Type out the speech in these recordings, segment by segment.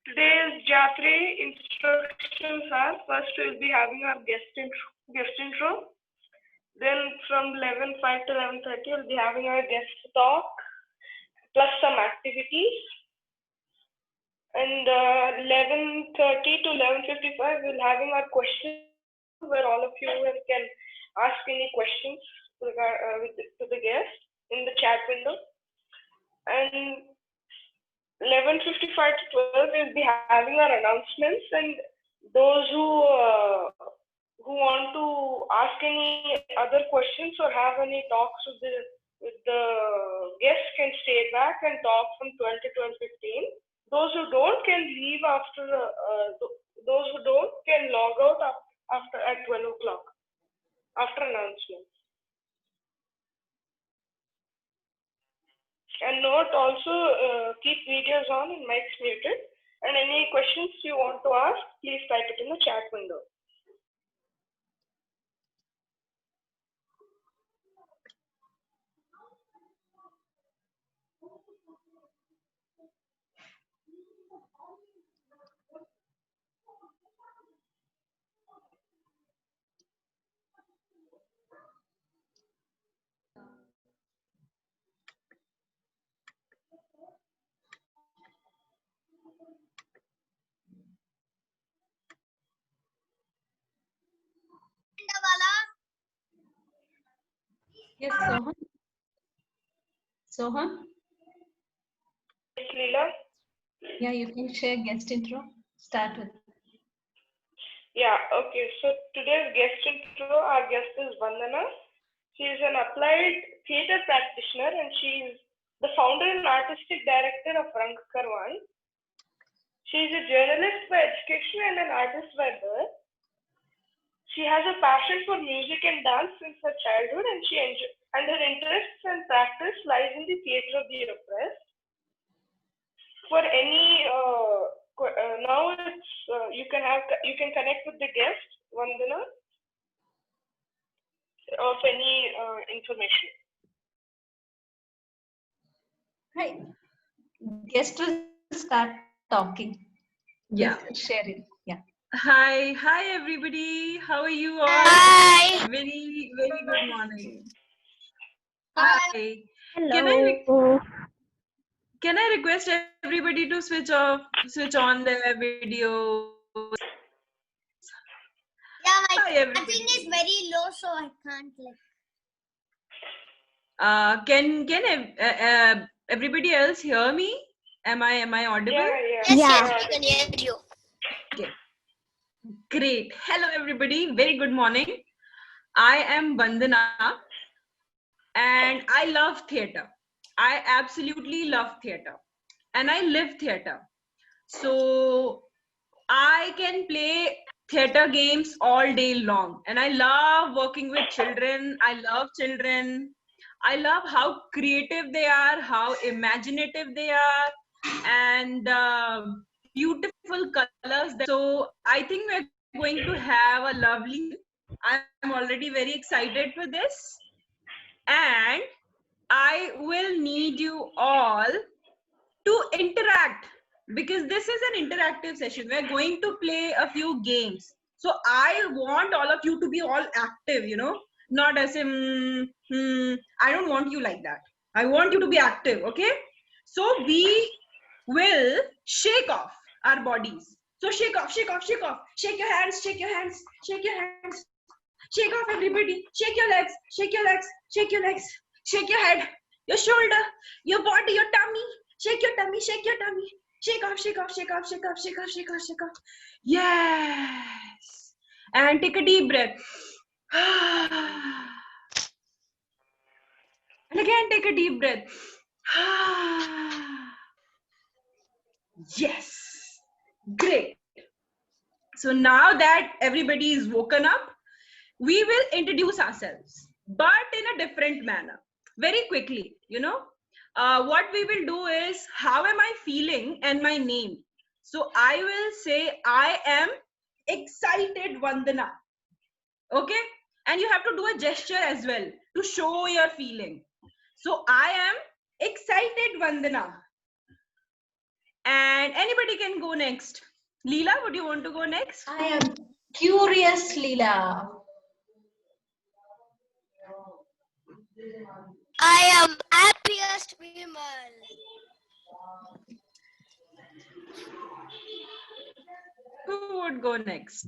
Today's Jatri instructions are: first we'll be having our guest intro. Then from 11:05 to 11:30 we'll be having our guest talk plus some activities. And 11:30 to 11:55 we'll having our questions where all of you can ask any questions to the guest in the chat window. And 11:55 to 12 we'll be having our announcements, and those who want to ask any other questions or have any talks with the guests can stay back and talk from 12 to 12:15. Those who don't can leave after those who don't can log out after at 12 o'clock after announcements. And note also, keep videos on and mics muted. And any questions you want to ask, please type it in the chat window. Yes, Sohan. Sohan? Yes, Leela? Yeah, you can share guest intro. Start with. Yeah, okay. So today's guest intro, our guest is Vandana. She is an applied theatre practitioner and she is the founder and artistic director of Rang Karwan. She is a journalist by education and an artist by birth. She has a passion for music and dance since her childhood, and her interests and practice lies in the theatre of the oppressed. For any now it's you can connect with the guest Vandana of any information. Hi. Guest will start talking. Yeah. Share it. Yeah. Hi everybody. How are you all? Hi. Very good morning. Hi. Hello. Can I request everybody to switch on their videos? Yeah, my Hi everybody. thing is very low, so I can't like. Can everybody else hear me? Am I audible? Yeah. Yes, I can hear you. Okay. Great. Hello everybody. Very good morning. I am Vandana and I love theatre. I absolutely love theatre and I live theatre. So I can play theatre games all day long and I love working with children. I love children. I love how creative they are, how imaginative they are, and beautiful colors. So I think we're going to have a lovely. I'm already very excited for this, and I will need you all to interact because this is an interactive session. We're going to play a few games. So I want all of you to be all active, not as in, I don't want you like that. I want you to be active, okay? So we will shake off our bodies. So shake off, shake off, shake off. Shake your hands, shake your hands, shake your hands. Shake off everybody. Shake your legs, shake your legs, shake your legs. Shake your head, your shoulder, your body, your tummy. Shake your tummy, shake your tummy. Shake off, shake off, shake off, shake off, shake off, shake off, shake off. Yes. And take a deep breath. And again, take a deep breath. Yes. Great. So now that everybody is woken up, we will introduce ourselves, but in a different manner, very quickly. What we will do is, how am I feeling and my name. So I will say, I am excited Vandana. Okay? And you have to do a gesture as well to show your feeling. So I am excited Vandana. And anybody can go next. Leela, would you want to go next? I am curious, Leela. I am happiest Vimal. Who would go next?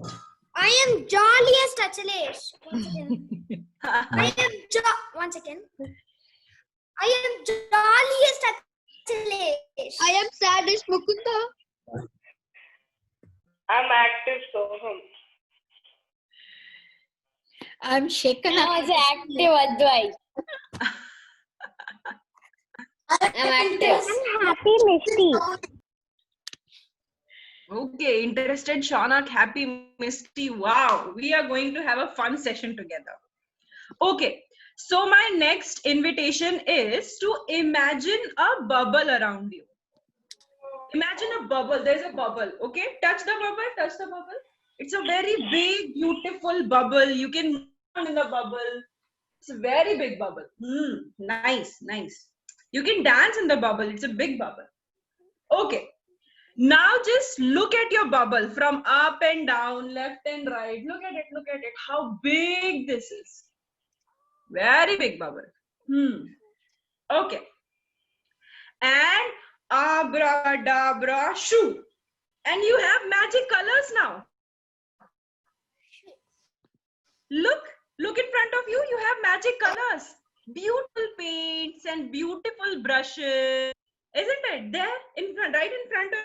I am jolliest Achalesh. One second. One second. I am jolliest Achalesh. I am saddest Mukunda. I'm active Soham. I'm shaken up. I was active Advai. I'm active. I'm happy Misty. Okay, interested Shaunak, happy Misty. Wow, we are going to have a fun session together. Okay, so my next invitation is to imagine a bubble around you. Imagine a bubble. There's a bubble. Okay, touch the bubble. Touch the bubble. It's a very big, beautiful bubble. You can move in the bubble. It's a very big bubble. Nice, nice. You can dance in the bubble. It's a big bubble. Okay. Now just look at your bubble from up and down, left and right. Look at it. Look at it. How big this is. Very big bubble. Okay. And abracadabra shoo. And you have magic colors now. Look in front of you. You have magic colors. Beautiful paints and beautiful brushes. Isn't it? There, in front, right in front of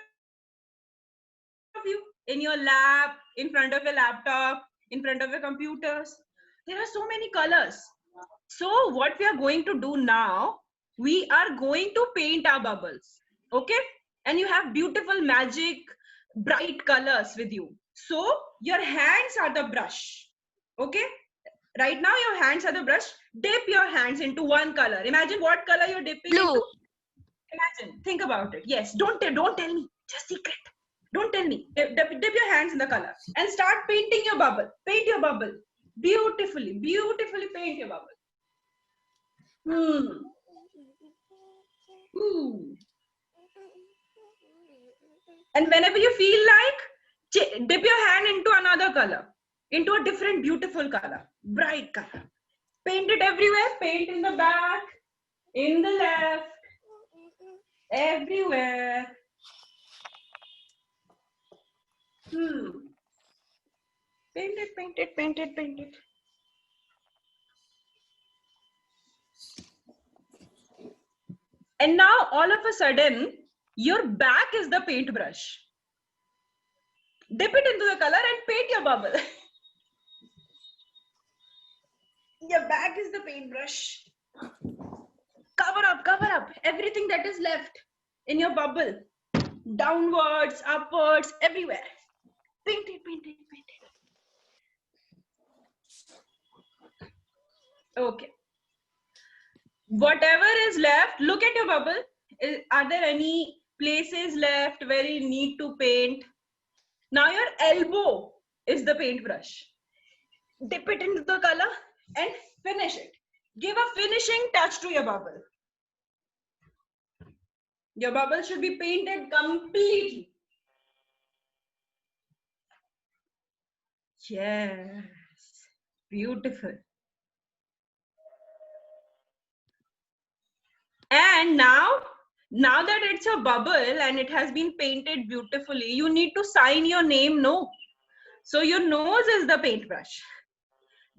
you, in your lab, in front of your laptop, in front of your computers. There are so many colors. So what we are going to do now, we are going to paint our bubbles. Okay? And you have beautiful magic, bright colors with you. So your hands are the brush. Okay? Right now your hands are the brush. Dip your hands into one color. Imagine what color you're dipping into. Imagine. Think about it. Yes. Don't tell me. Just secret. Don't tell me. Dip your hands in the color and start painting your bubble. Paint your bubble. Beautifully. Beautifully paint your bubble. And whenever you feel like, dip your hand into another color, into a different beautiful color, bright color. Paint it everywhere. Paint in the back, in the left, everywhere. Paint it, paint it, paint it, paint it. And now all of a sudden, your back is the paintbrush. Dip it into the color and paint your bubble. Your back is the paintbrush. Cover up everything that is left in your bubble. Downwards, upwards, everywhere. Paint it, paint it, paint it. Okay. Whatever is left, look at your bubble. Are there any places left where you need to paint? Now your elbow is the paintbrush. Dip it into the color and finish it. Give a finishing touch to your bubble. Your bubble should be painted completely. Yes, beautiful. And now that it's a bubble and it has been painted beautifully, you need to sign your name, no? So your nose is the paintbrush.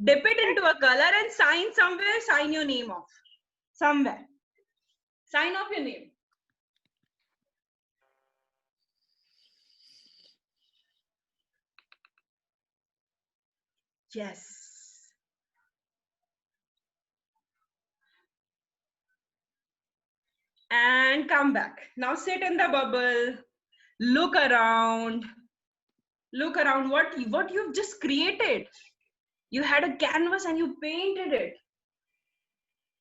Dip it into a color and sign somewhere, sign your name off. Somewhere. Sign off your name. Yes. And come back. Now sit in the bubble. Look around. Look around what you've just created. You had a canvas and you painted it.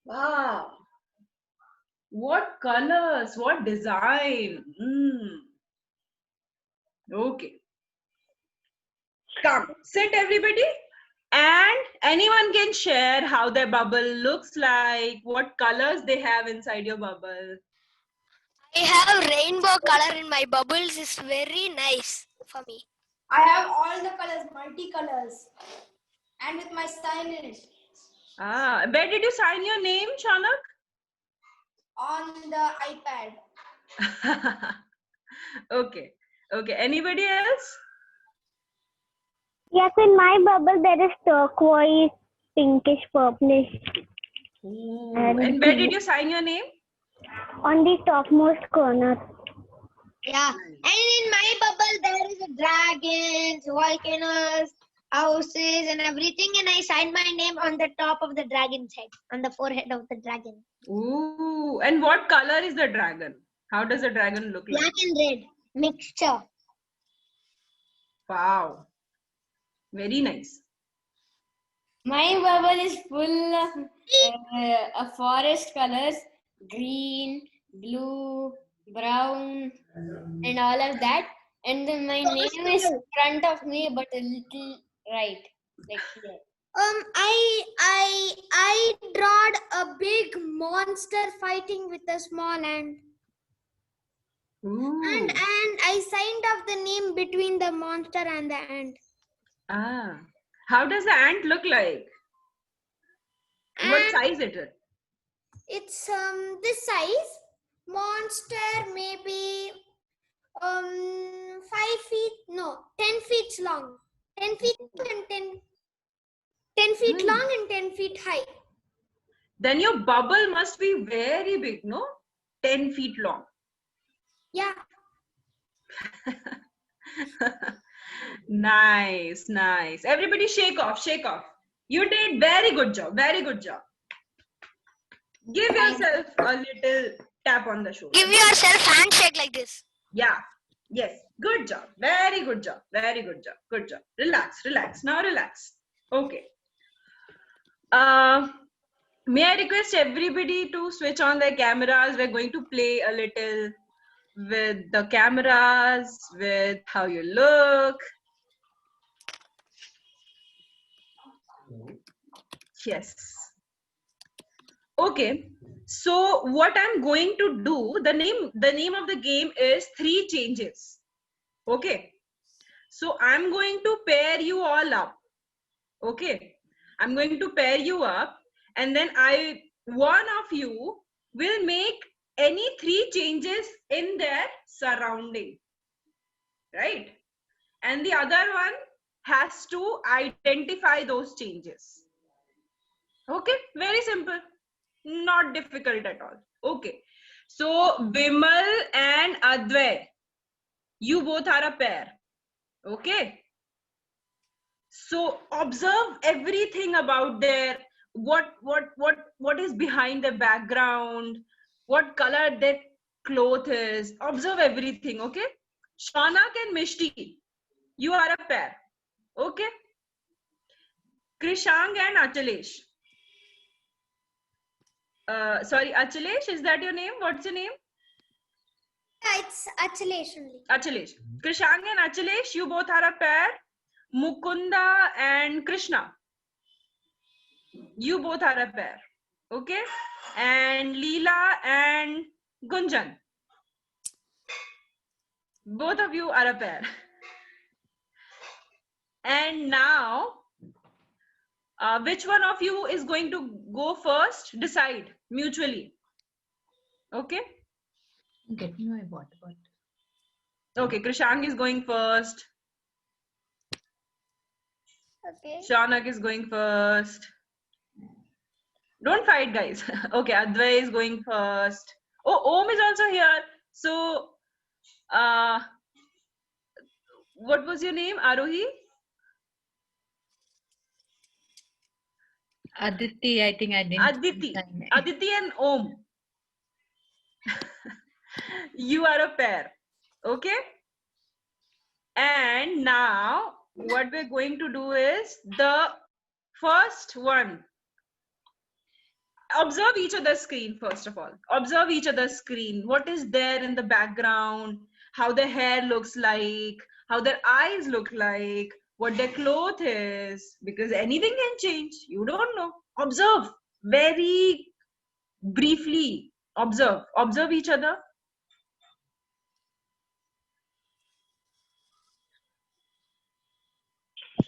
Wow. What colors, what design. Okay. Come, sit everybody. And anyone can share how their bubble looks like, what colors they have inside your bubble. I have rainbow color in my bubbles. It's very nice for me. I have all the colors, multicolors, and with my sign in it Where did you sign your name, Shanak? on the iPad. Okay. Okay. Anybody else? Yes, in my bubble there is turquoise, pinkish, purplish Ooh. And And where did you sign your name? on the topmost corner. Yeah, and in my bubble there is a dragons, volcanoes, houses, and everything. And I signed my name on the top of the dragon's head, on the forehead of the dragon. Ooh. And what color is the dragon? How does the dragon look like? Black and red mixture. Wow. Very nice. My bubble is full of forest colors, green, blue, brown, and all of that. And then my name is in front of me, but a little right, like here. I drawed a big monster fighting with a small ant, Ooh. and I signed off the name between the monster and the ant. How does the ant look like? What And size it is? it's this size. Monster maybe 5 feet, no, 10 feet long. 10 feet and 10 feet long and 10 feet high. Then your bubble must be very big, no? 10 feet long. Yeah. Nice, nice. Everybody shake off, shake off. You did very good job, very good job. Give yourself a little tap on the shoulder. Give yourself handshake like this. Yeah, yes, good job, very good job, very good job, good job. Relax, relax, now relax. Okay. May I request everybody to switch on their cameras? We're going to play a little with the cameras, with how you look. Yes. Okay. So what I'm going to do, the name of the game is 3 changes. Okay. So I'm going to pair you all up. Okay. I'm going to pair you up, and then one of you will make any 3 changes in their surrounding, right? And the other one has to identify those changes. Okay, very simple, not difficult at all. Okay, so Vimal and Advay, you both are a pair. Okay, so observe everything about their what is behind the background, what color their cloth is. Observe everything. Okay, Shanak and Mishti, you are a pair. Okay, Krishang and Achalesh. Sorry, Achalesh, is that your name? What's your name? Yeah, it's Achalesh only. Achalesh. Krishang and Achalesh, you both are a pair. Mukunda and Krishna, you both are a pair. Okay, and Leela and Gunjan, both of you are a pair. And now which one of you is going to go first? Decide mutually. Okay, Get me my water bottle. okay, Krishang is going first, Okay. Shanak is going first. Don't fight, guys. Okay, Advay is going first. Oh, Om is also here. So what was your name? Arohi? Aditi, I think I didn't. Aditi. Aditi and Om. You are a pair. Okay? And now what we're going to do is the first one. Observe each other's screen first of all. Observe each other's screen. What is there in the background? How their hair looks like, how their eyes look like, what their cloth is, because anything can change. You don't know. Observe very briefly. Observe each other.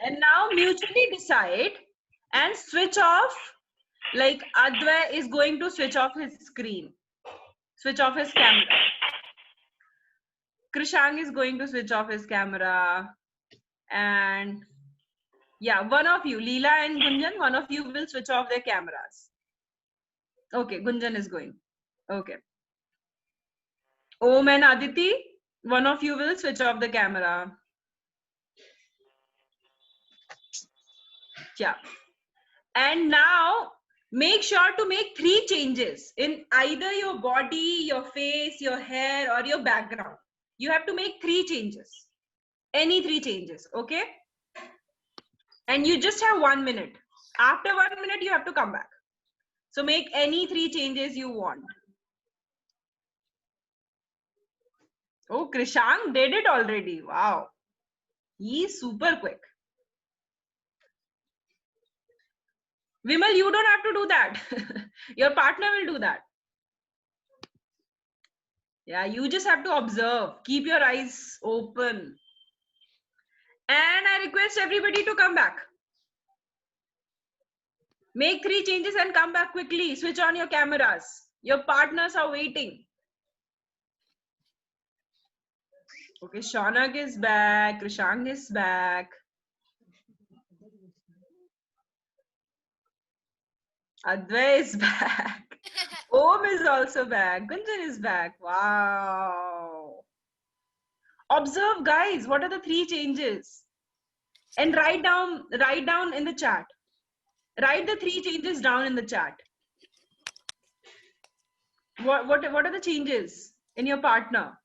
And now mutually decide and switch off. Like Advay is going to switch off his screen, switch off his camera. Krishang is going to switch off his camera. And yeah, one of you, Leela and Gunjan, one of you will switch off their cameras. Okay, Gunjan is going. Okay. Om and Aditi, one of you will switch off the camera. Yeah. And now make sure to make 3 changes in either your body, your face, your hair, or your background. You have to make 3 changes. Any 3 changes, okay? And you just have 1 minute. After 1 minute, you have to come back. So make any 3 changes you want. Oh, Krishang did it already. Wow. He's super quick. Vimal, you don't have to do that. Your partner will do that. Yeah, you just have to observe. Keep your eyes open. And I request everybody to come back. Make 3 changes and come back quickly. Switch on your cameras. Your partners are waiting. Okay, Shaunak is back. Krishang is back. Advay is back. Om is also back. Gunjan is back. Wow. Observe, guys. What are the 3 changes? And write down in the chat. Write the 3 changes down in the chat. What are the changes in your partner?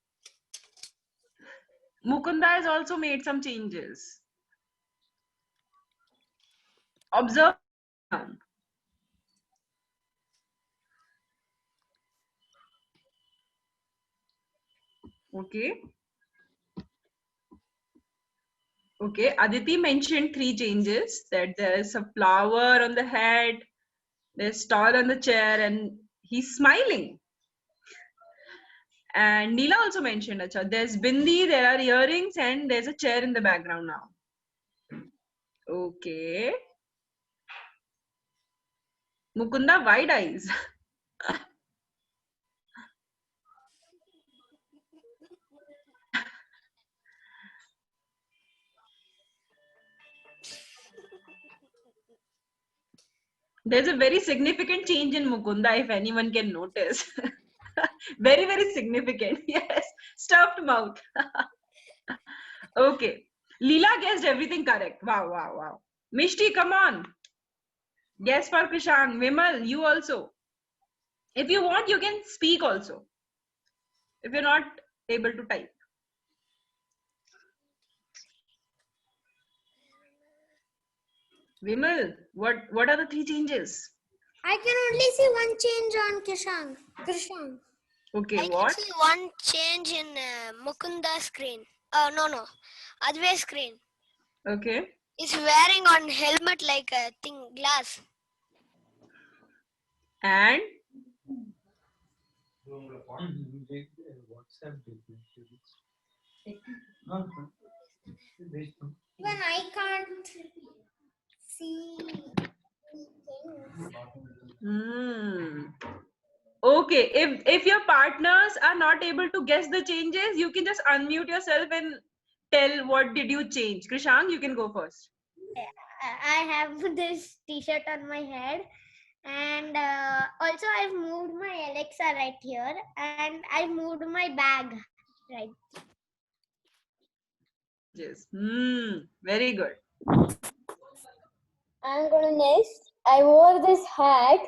Mukunda has also made some changes. Observe. Okay. Okay, Aditi mentioned 3 changes, that there is a flower on the head, there's star on the chair, and he's smiling. And Neela also mentioned, acha, there's bindi, there are earrings, and there's a chair in the background now. Okay. Mukunda, wide eyes. There's a very significant change in Mukunda, if anyone can notice. Very, very significant. Yes, stuffed mouth. Okay. Leela guessed everything correct. Wow, wow, wow. Mishti, come on. Guess for Krishang. Vimal, you also. If you want, you can speak also. If you're not able to type. Vimal, what are the 3 changes? I can only see one change on Krishang. Okay, I what? can see one change in Mukunda's screen. No. Advay's screen. Okay. He's wearing on helmet like a thing, glass. And? When I can't see anything. Okay, if your partners are not able to guess the changes, you can just unmute yourself and tell what did you change. Krishang, you can go first. I have this t-shirt on my head, and also I've moved my Alexa right here, and I've moved my bag right. Yes. Very good. I'm gonna next. I wore this hat.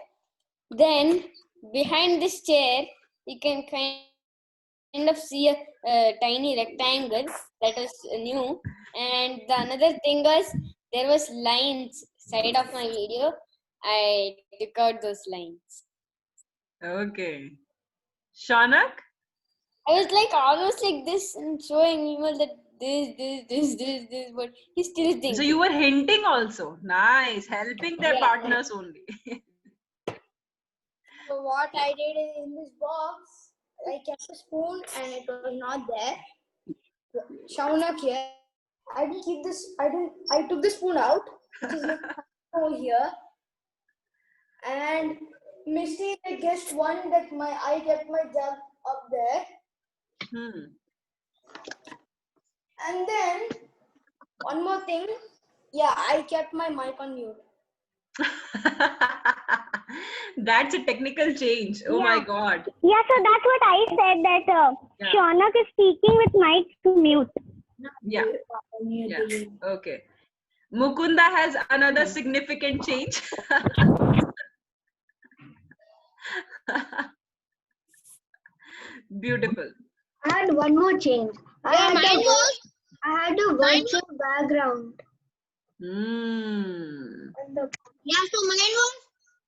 Then behind this chair, you can kind of see a tiny rectangle that was new. And the another thing was there was lines side of my video. I took out those lines. Okay. Shaunak? I was like almost like this and showing people that this, but he still thinks. So you were hinting also. Nice. Helping their partners only. So what I did is in this box, I kept a spoon and it was not there. Shaunak here. I didn't keep this. I took the spoon out, which is like over here, and Misty guessed one that I kept my jug up there, and then one more thing. Yeah, I kept my mic on mute. That's a technical change. Oh my God. Yeah, so that's what I said, that Shaunak is speaking with mic to mute. Yeah. Okay. Mukunda has another significant change. Beautiful. I had one more change. I had a virtual background. Yeah, so mine was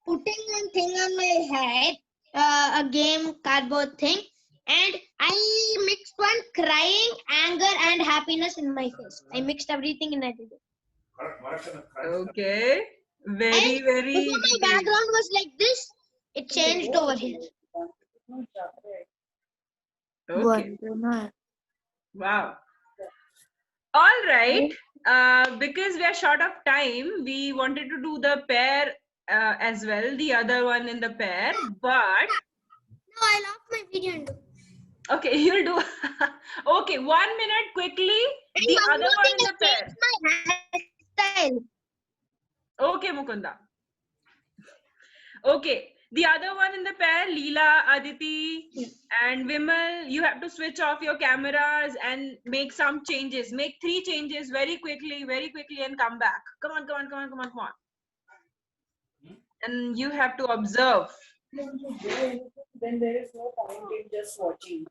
putting one thing on my head, a game cardboard thing, and I mixed one crying, anger, and happiness in my face. I mixed everything and I did it. Okay. Very, very. Before my background was like this, it changed over here. Okay. Wow. All right. Because we are short of time, we wanted to do the pair as well, the other one in the pair, but No, I lost my video. okay, you'll do. Okay, 1 minute quickly. The other one in the pair. My hairstyle. Okay, Mukunda. Okay, the other one in the pair, Leela, Aditi, and Vimal, you have to switch off your cameras and make some changes. Make 3 changes very quickly, and come back. Come on. And you have to observe. Then there is no point in just watching.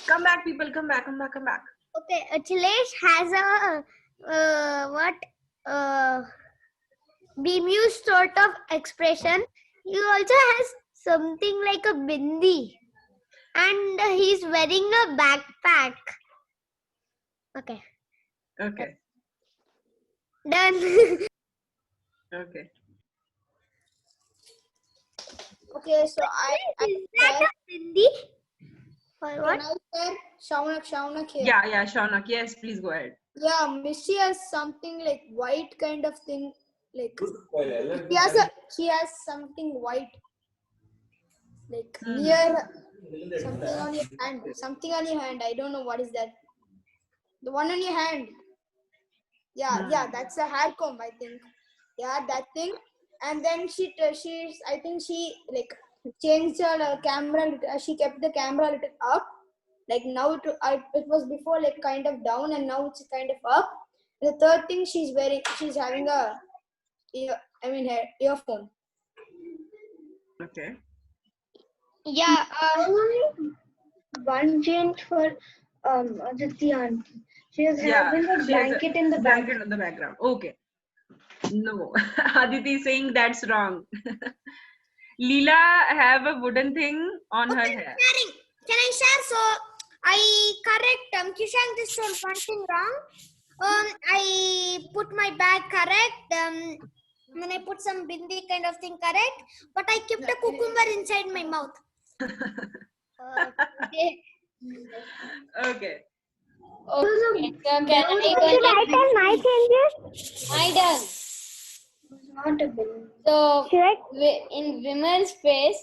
Come back, people. Come back. Okay, Achilles has a bemused sort of expression. He also has something like a bindi, and he's wearing a backpack. Okay. Okay. Done. Okay. Okay, so Is that a bindi? For what? Can I share Shaunak here? Yeah, Shaunak. Yes, please go ahead. Yeah, Misty has something like white kind of thing. Like she has something white. Like near something on your hand. Something on your hand. I don't know what is that. The one on your hand. Yeah, that's a hair comb, I think. Yeah, that thing. And then I think she like changed her camera. She kept the camera a little up. Like now it was before like kind of down, and now it's kind of up. The third thing she's having a earphone. Okay. Yeah, one change for Aditi auntie. She is having a blanket in the background. Okay. No, Aditi is saying that's wrong. Leela have a wooden thing on her hair. Can I share? So I correct Kishang, this was one thing wrong. I put my bag correct. And then I put some bindi kind of thing correct. But I kept a cucumber inside my mouth. Okay. Okay. So can Should I tell my changes? I done. Not a bindi. So Should I? in Vimal's face,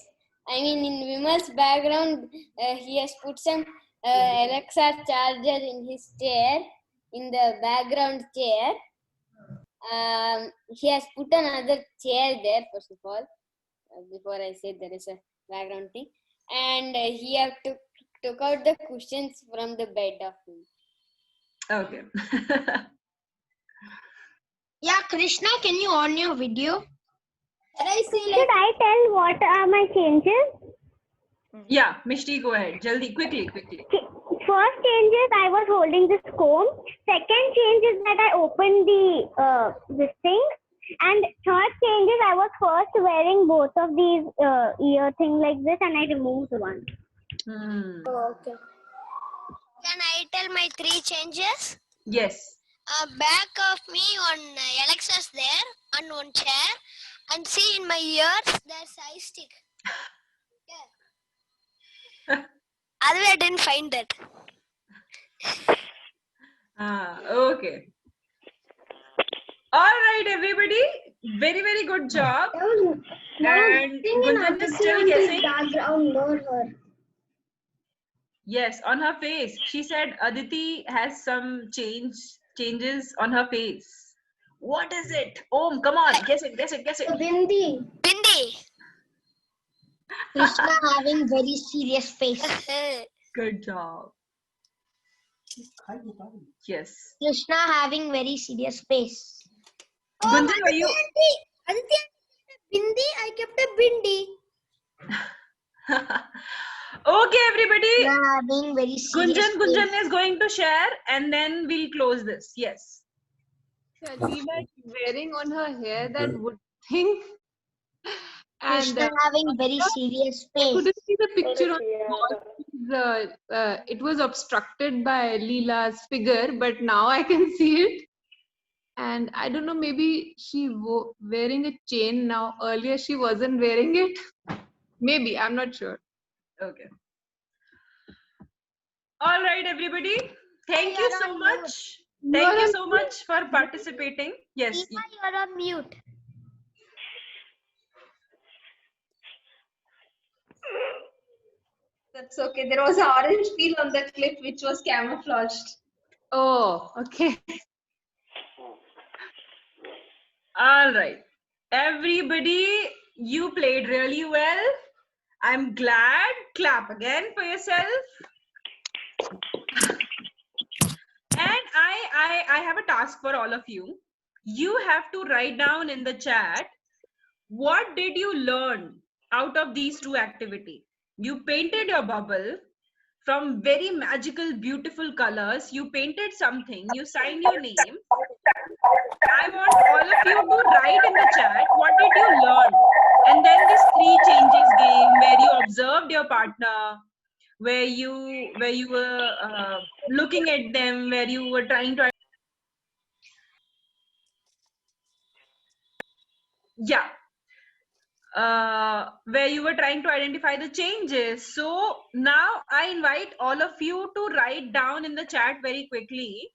in Vimal's background, he has put some Alexa charger in his chair, in the background chair. He has put another chair there, first of all, before I said there is a background thing. And he have took out the cushions from the bed of him. Okay. Yeah, Krishna, can you on your video? Can I say Should I tell what are my changes? Yeah, Mishti, go ahead. Jaldi, quickly. First change is I was holding this comb. Second change is that I opened the this thing. And third change is I was first wearing both of these ear thing like this, and I removed one. Oh, okay. Can I tell my 3 changes? Yes. Back of me on Alexa's there on one chair, and see in my ears there's eye stick. Yeah. Otherwise, I didn't find that. Okay. All right, everybody. Very, very good job. And Gunjan is still guessing. Background, not her. Yes, on her face. She said Aditi has some changes on her face. What is it? Om, come on, guess it, guess it, guess it. Bindi. Bindi. Krishna having very serious face. Good job. Yes. Krishna having very serious face. Gunjan, were you? Aditi, Bindi, I kept a Bindi. Okay, everybody. Krishna having very serious Gunjan face. is going to share and then we'll close this. Yes. Shalima is wearing on her hair that wood thing. And Krishna having very serious I face. couldn't see the picture on the wall. It was obstructed by Leela's figure, but now I can see it. And I don't know, maybe she wearing a chain now. Earlier she wasn't wearing it. Maybe, I'm not sure. Okay. All right, everybody. Thank you so much. Thank you so much for participating. Yes. Eva, you're on mute. That's okay. There was an orange peel on the clip which was camouflaged. Oh, okay. All right. Everybody, you played really well. I'm glad. Clap again for yourself. And I have a task for all of you. You have to write down in the chat, what did you learn out of these two activities? You painted your bubble from very magical, beautiful colors. You painted something. You signed your name. I want all of you to write in the chat, what did you learn? And then this 3 changes game where you observed your partner, where you were looking at them, where you were trying to where you were trying to identify the changes. So now I invite all of you to write down in the chat very quickly,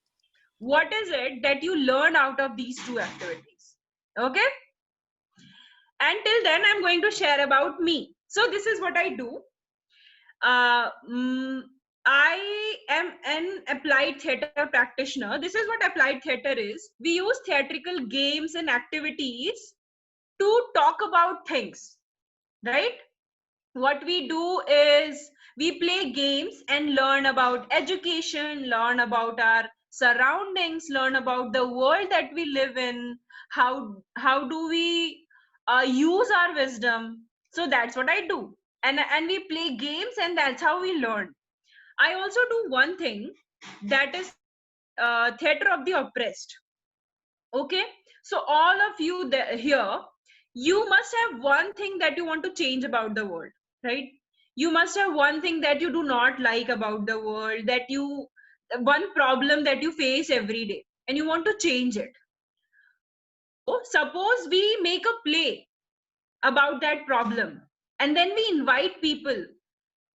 what is it that you learned out of these two activities? Okay. Until then, I'm going to share about me. So this is what I do. I am an applied theater practitioner. This is what applied theater is. We use theatrical games and activities to talk about things, right? What we do is we play games and learn about education, learn about our surroundings, learn about the world that we live in. How do we use our wisdom? So that's what I do. And we play games, and that's how we learn. I also do one thing, that is theater of the oppressed. Okay, so all of you here, you must have one thing that you want to change about the world, right? You must have one thing that you do not like about the world, one problem that you face every day, and you want to change it. So suppose we make a play about that problem, and then we invite people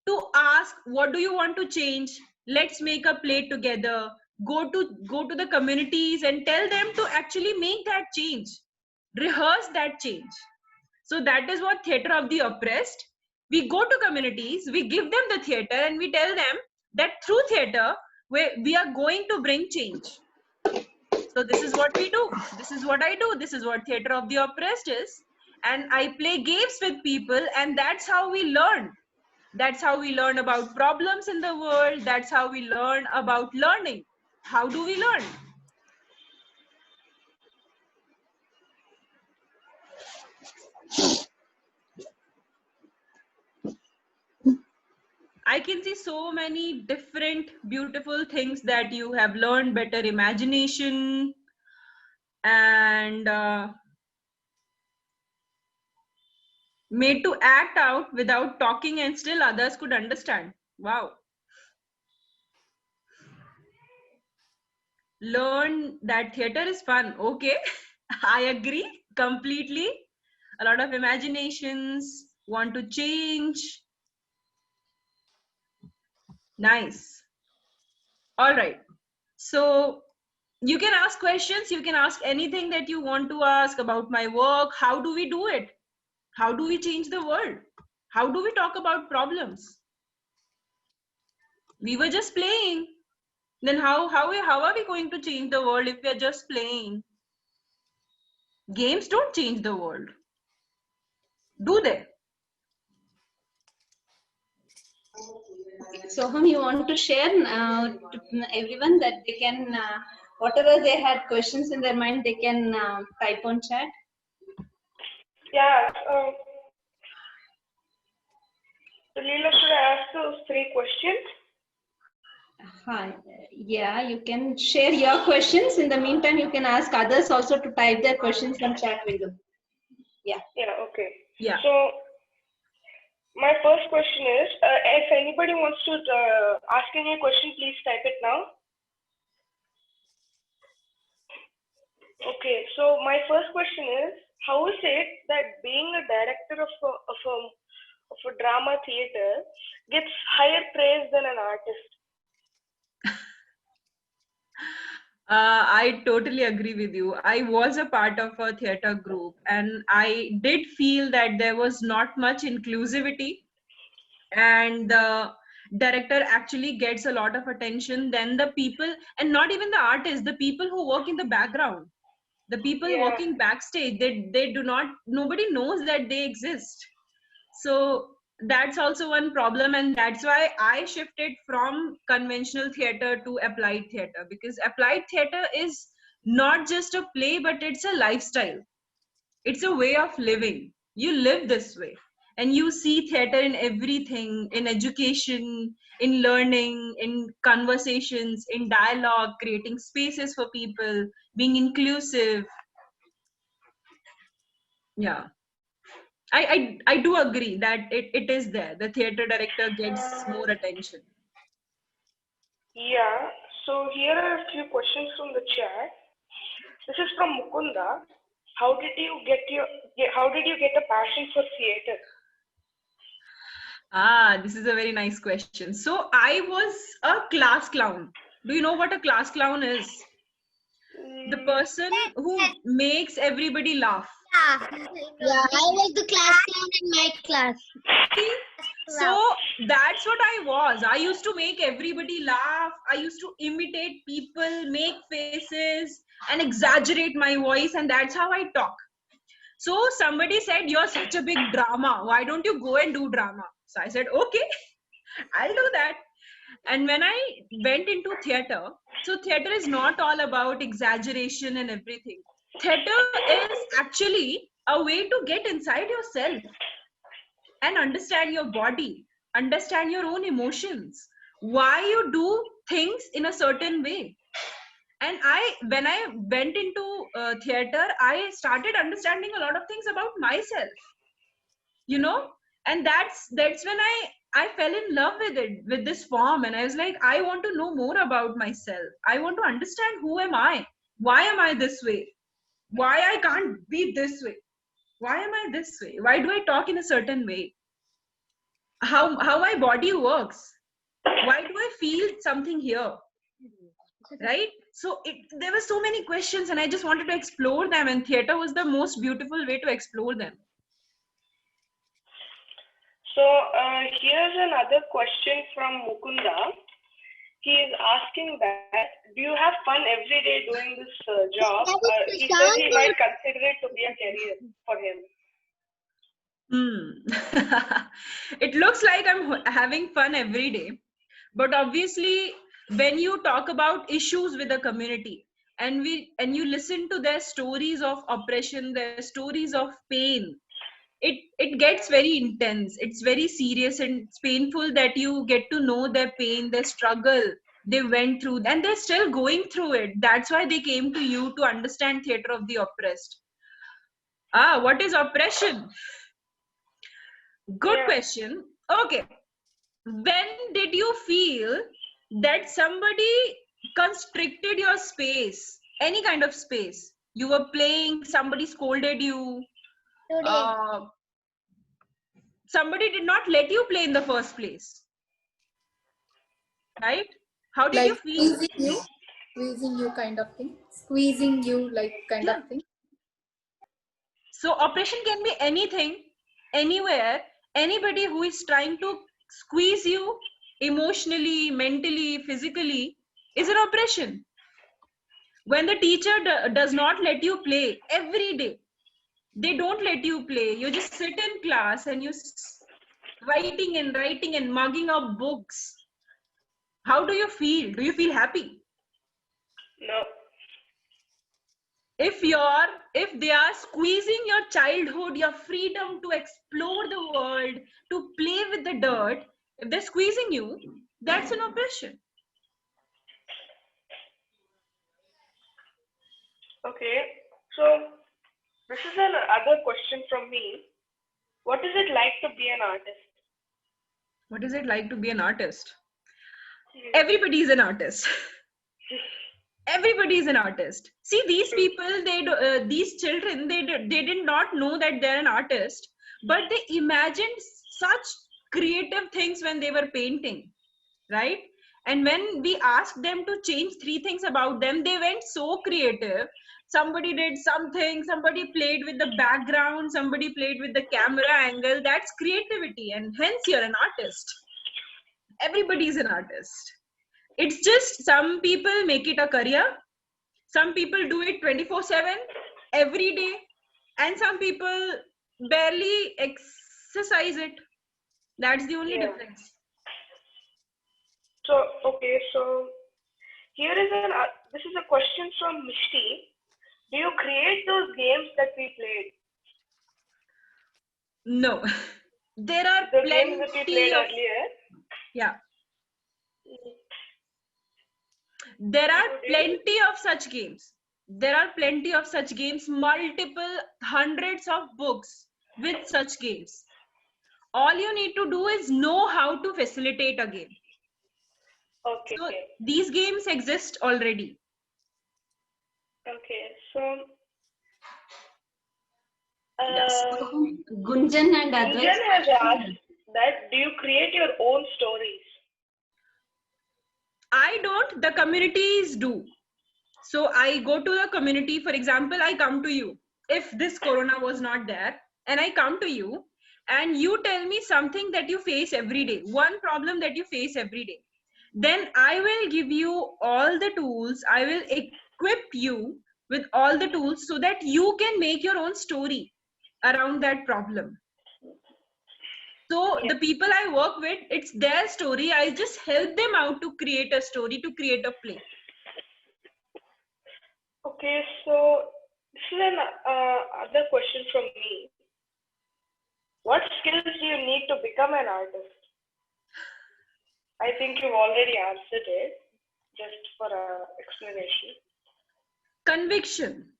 to ask, what do you want to change? Let's make a play together. Go to the communities and tell them to actually make that change, rehearse that change. So that is what theater of the oppressed. We go to communities, we give them the theater, and we tell them that through theater we are going to bring change. So this is what we do. This is what I do. This is what theater of the oppressed is. And I play games with people, and that's how we learn. That's how we learn about problems in the world. That's how we learn about learning. How do we learn? I can see so many different beautiful things that you have learned, better imagination, and made to act out without talking, and still others could understand. Wow. learn that theater is fun. Okay, I agree completely. A lot of imaginations, want to change. Nice. All right. So you can ask questions. You can ask anything that you want to ask about my work. How do we do it? How do we change the world? How do we talk about problems? We were just playing. Then how are we going to change the world if we are just playing? Games don't change the world, do they? Soham, you want to share to everyone that they can, whatever they had questions in their mind, they can type on chat? Yeah. So Leela, should I ask those 3 questions? Hi. Yeah, you can share your questions. In the meantime, you can ask others also to type their questions on chat window. Yeah. Yeah, okay. Yeah. So my first question is, if anybody wants to ask any question, please type it now. Okay, so my first question is, how is it that being a director of a drama theater gets higher praise than an artist? I totally agree with you. I was a part of a theater group and I did feel that there was not much inclusivity, and the director actually gets a lot of attention than the people, and not even the artists, the people who work in the background, the people Yeah. working backstage, they do not, nobody knows that they exist. So that's also one problem, and that's why I shifted from conventional theater to applied theater, because applied theater is not just a play, but it's a lifestyle, it's a way of living. You live this way and you see theater in everything, in education, in learning, in conversations, in dialogue, creating spaces for people, being inclusive. Yeah, I do agree that it is there. The theater director gets more attention. Yeah, so here are a few questions from the chat. This is from Mukunda. How did you get a passion for theater? This is a very nice question. So I was a class clown. Do you know what a class clown is? The person who makes everybody laugh. Yeah, I was the class clown in my class. So that's what I was. I used to make everybody laugh. I used to imitate people, make faces, and exaggerate my voice, and that's how I talk. So somebody said, "You're such a big drama. Why don't you go and do drama?" So I said, "Okay, I'll do that." And when I went into theater, so theater is not all about exaggeration and everything. Theater is actually a way to get inside yourself and understand your body, understand your own emotions, why you do things in a certain way. And when I went into theater, I started understanding a lot of things about myself, you know. And that's when I fell in love with it, with this form, and I was like, I want to know more about myself. I want to understand, who am I, why am I this way, why I can't be this way, why am I this way, why do I talk in a certain way, how my body works, why do I feel something here, right? So there were so many questions and I just wanted to explore them, and theater was the most beautiful way to explore them. So here's another question from Mukunda. He is asking that, do you have fun every day doing this job? He says he might consider it to be a career for him. It looks like I'm having fun every day, but obviously when you talk about issues with the community and you listen to their stories of oppression, their stories of pain, it gets very intense. It's very serious and it's painful that you get to know their pain, their struggle they went through, and they're still going through it. That's why they came to you, to understand theater of the oppressed. What is oppression? Good question. Okay, when did you feel that somebody constricted your space, any kind of space. You were playing, somebody scolded you, Today. somebody did not let you play in the first place, right? How did you Like feel? squeezing you kind of thing. Squeezing you like kind Yeah. of thing. So oppression can be anything, anywhere. Anybody who is trying to squeeze you emotionally, mentally, physically is an oppression. When the teacher does not let you play every day, they don't let you play. You just sit in class and you writing and mugging up books. How do you feel? Do you feel happy? No. If they are squeezing your childhood, your freedom to explore the world, to play with the dirt, if they're squeezing you, that's an oppression. Okay. So this is another question from me. What is it like to be an artist? What is it like to be an artist? Everybody is an artist. Everybody is an artist. See, these people, these children, they did not know that they're an artist, but they imagined such creative things when they were painting, right? And when we asked them to change 3 things about them, they went so creative. Somebody did something, somebody played with the background, somebody played with the camera angle. That's creativity, and hence you're an artist. Everybody is an artist. It's just some people make it a career, some people do it 24/7 every day, and some people barely exercise it. That's the only difference. So okay, so here is this is a question from Mishti. Do you create those games that we played? No. There are the games that we played earlier. Yeah. There are plenty of such games. There are plenty of such games, multiple hundreds of books with such games. All you need to do is know how to facilitate a game. Okay. So these games exist already. Okay, so yes. Gunjan and others. Gunjan has asked that, do you create your own stories? I don't, the communities do. So I go to the community. For example, I come to you. If this corona was not there, and I come to you and you tell me something that you face every day, one problem that you face every day, then I will give you all the tools. I will equip you with all the tools so that you can make your own story around that problem. So the people I work with, it's their story. I just help them out to create a story, to create a play. Okay, so this is another question from me. What skills do you need to become an artist? I think you've already answered it, just for explanation. Conviction.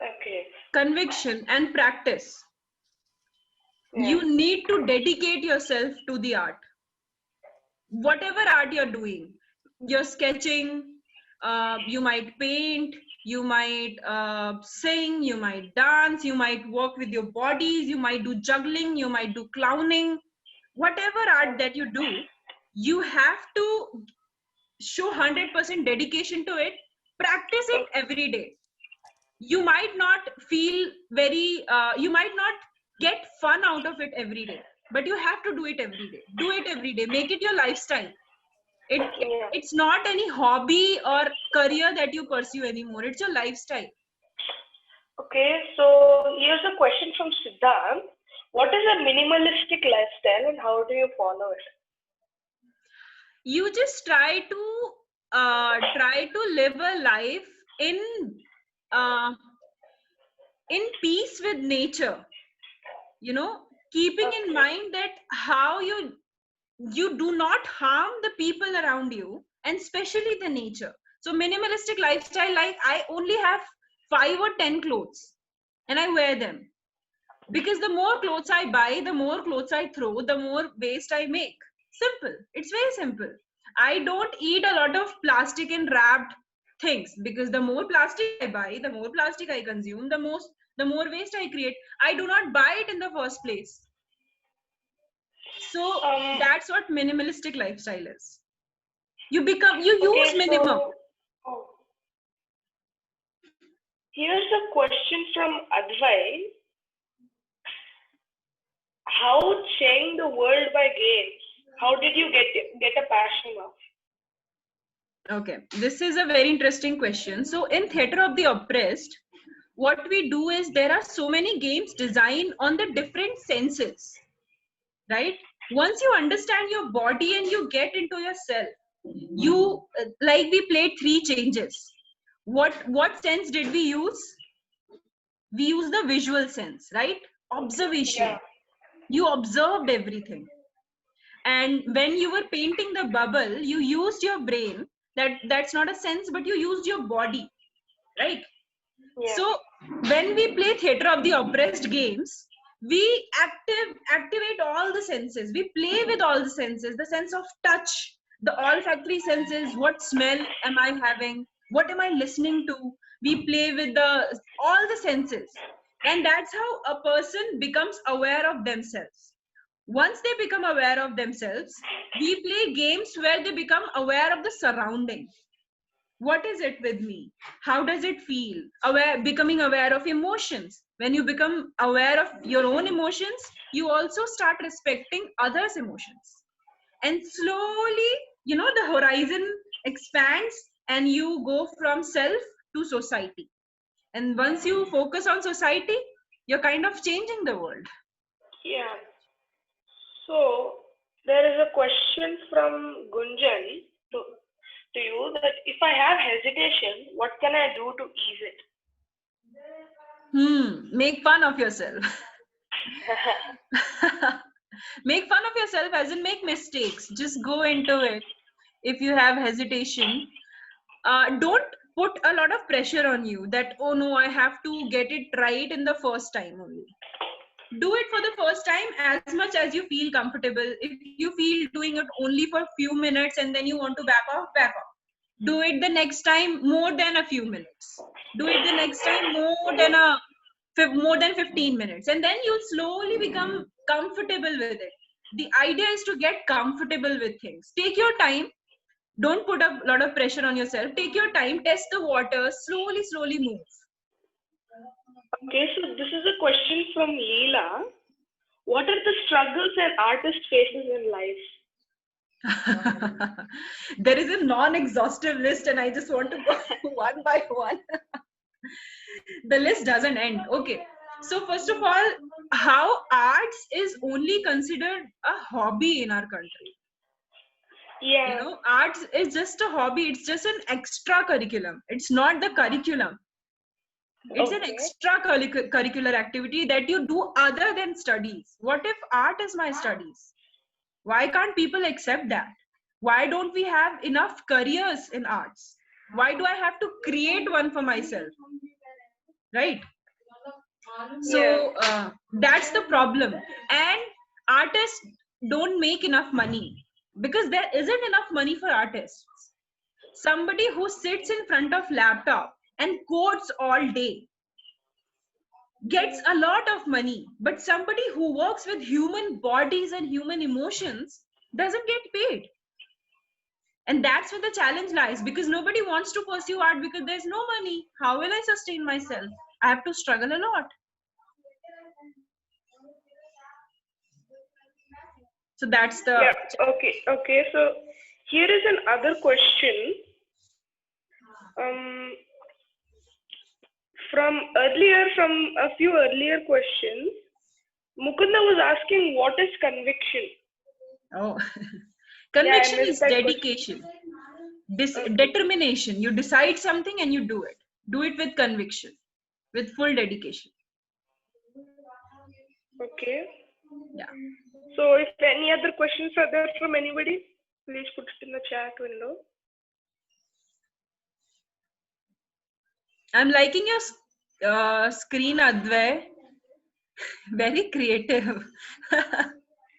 Okay. Conviction and practice. Yeah. You need to dedicate yourself to the art. Whatever art you're doing, you're sketching, you might paint, you might sing, you might dance, you might work with your bodies, you might do juggling, you might do clowning. Whatever art that you do, you have to show 100% dedication to it. Practice it every day. You might not feel very, you might not get fun out of it every day, but you have to do it every day. Do it every day. Make it your lifestyle. It's not any hobby or career that you pursue anymore. It's your lifestyle. Okay, so here's a question from Siddhant. What is a minimalistic lifestyle and how do you follow it? You just try to live a life in peace with nature. You know, keeping in mind that how you do not harm the people around you, and especially the nature. So minimalistic lifestyle, like I only have 5 or 10 clothes and I wear them, because the more clothes I buy, the more clothes I throw, the more waste I make. Simple. It's very simple. I don't eat a lot of plastic and wrapped things, because the more plastic I buy, the more plastic I consume, the more waste I create. I do not buy it in the first place. So that's what minimalistic lifestyle is. You use minimum. Here's a question from Advai. How change the world by games? How did you get a passion of? Okay, this is a very interesting question. So in Theatre of the Oppressed, what we do is there are so many games designed on the different senses, right? Once you understand your body and you get into yourself, you like we played 3 changes. What sense did we use? We use the visual sense, right? Observation. Yeah. You observed everything. And when you were painting the bubble, you used your brain. That's not a sense, but you used your body, right? Yeah. So when we play Theatre of the Oppressed games, we activate all the senses. We play with all the senses, the sense of touch, the olfactory senses, what smell am I having, what am I listening to. We play with all the senses, and that's how a person becomes aware of themselves. Once they become aware of themselves, we play games where they become aware of the surrounding. What is it with me? How does it feel? Becoming aware of emotions. When you become aware of your own emotions, you also start respecting others' emotions. And slowly, the horizon expands and you go from self to society. And once you focus on society, you're kind of changing the world. Yeah. So there is a question from Gunjan to you, that if I have hesitation, what can I do to ease it? Make fun of yourself. Make fun of yourself, as in make mistakes. Just go into it. If you have hesitation, don't put a lot of pressure on you that, oh no, I have to get it right in the first time only. Do it for the first time as much as you feel comfortable. If you feel doing it only for a few minutes and then you want to back off. Do it the next time more than a few minutes. Do it the next time more than 15 minutes, and then you'll slowly become comfortable with it. The idea is to get comfortable with things. Take your time. Don't put a lot of pressure on yourself. Take your time, test the water, slowly move. Okay, so this is a question from Leela. What are the struggles an artist faces in life? There is a non-exhaustive list and I just want to go one by one. The list doesn't end. Okay. So first of all, how arts is only considered a hobby in our country. Yeah. Arts is just a hobby. It's just an extra curriculum. It's not the curriculum. It's an extra curricular activity that you do other than studies. What if art is my studies? Why can't people accept that? Why don't we have enough careers in arts? Why do I have to create one for myself? Right? So that's the problem. And artists don't make enough money because there isn't enough money for artists. Somebody who sits in front of laptop and codes all day gets a lot of money, but somebody who works with human bodies and human emotions doesn't get paid. And that's where the challenge lies, because nobody wants to pursue art because there's no money. How will I sustain myself? I have to struggle a lot. So that's the... Yeah, okay. So here is another question. From a few earlier questions, Mukunda was asking, what is conviction? Oh, conviction is dedication, determination. You decide something and you do it. Do it with conviction, with full dedication. Okay. Yeah. So if any other questions are there from anybody, please put it in the chat window. I'm liking your screen, Advai. Very creative.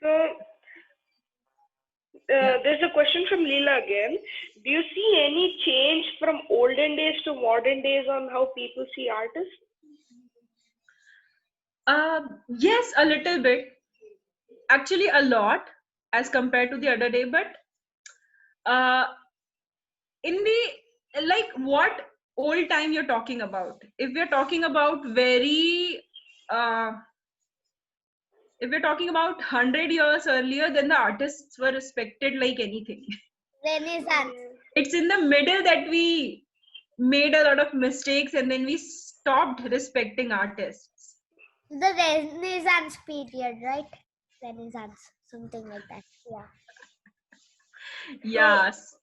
So There's a question from Leela again. Do you see any change from olden days to modern days on how people see artists? Yes, a little bit. Actually, a lot as compared to the other day. But in the, like, what old time you're talking about? If we're talking about if we're talking about 100 years earlier, then the artists were respected like anything. Renaissance. It's in the middle that we made a lot of mistakes and then we stopped respecting artists. The Renaissance period, right? Renaissance, something like that. Yeah. Yes.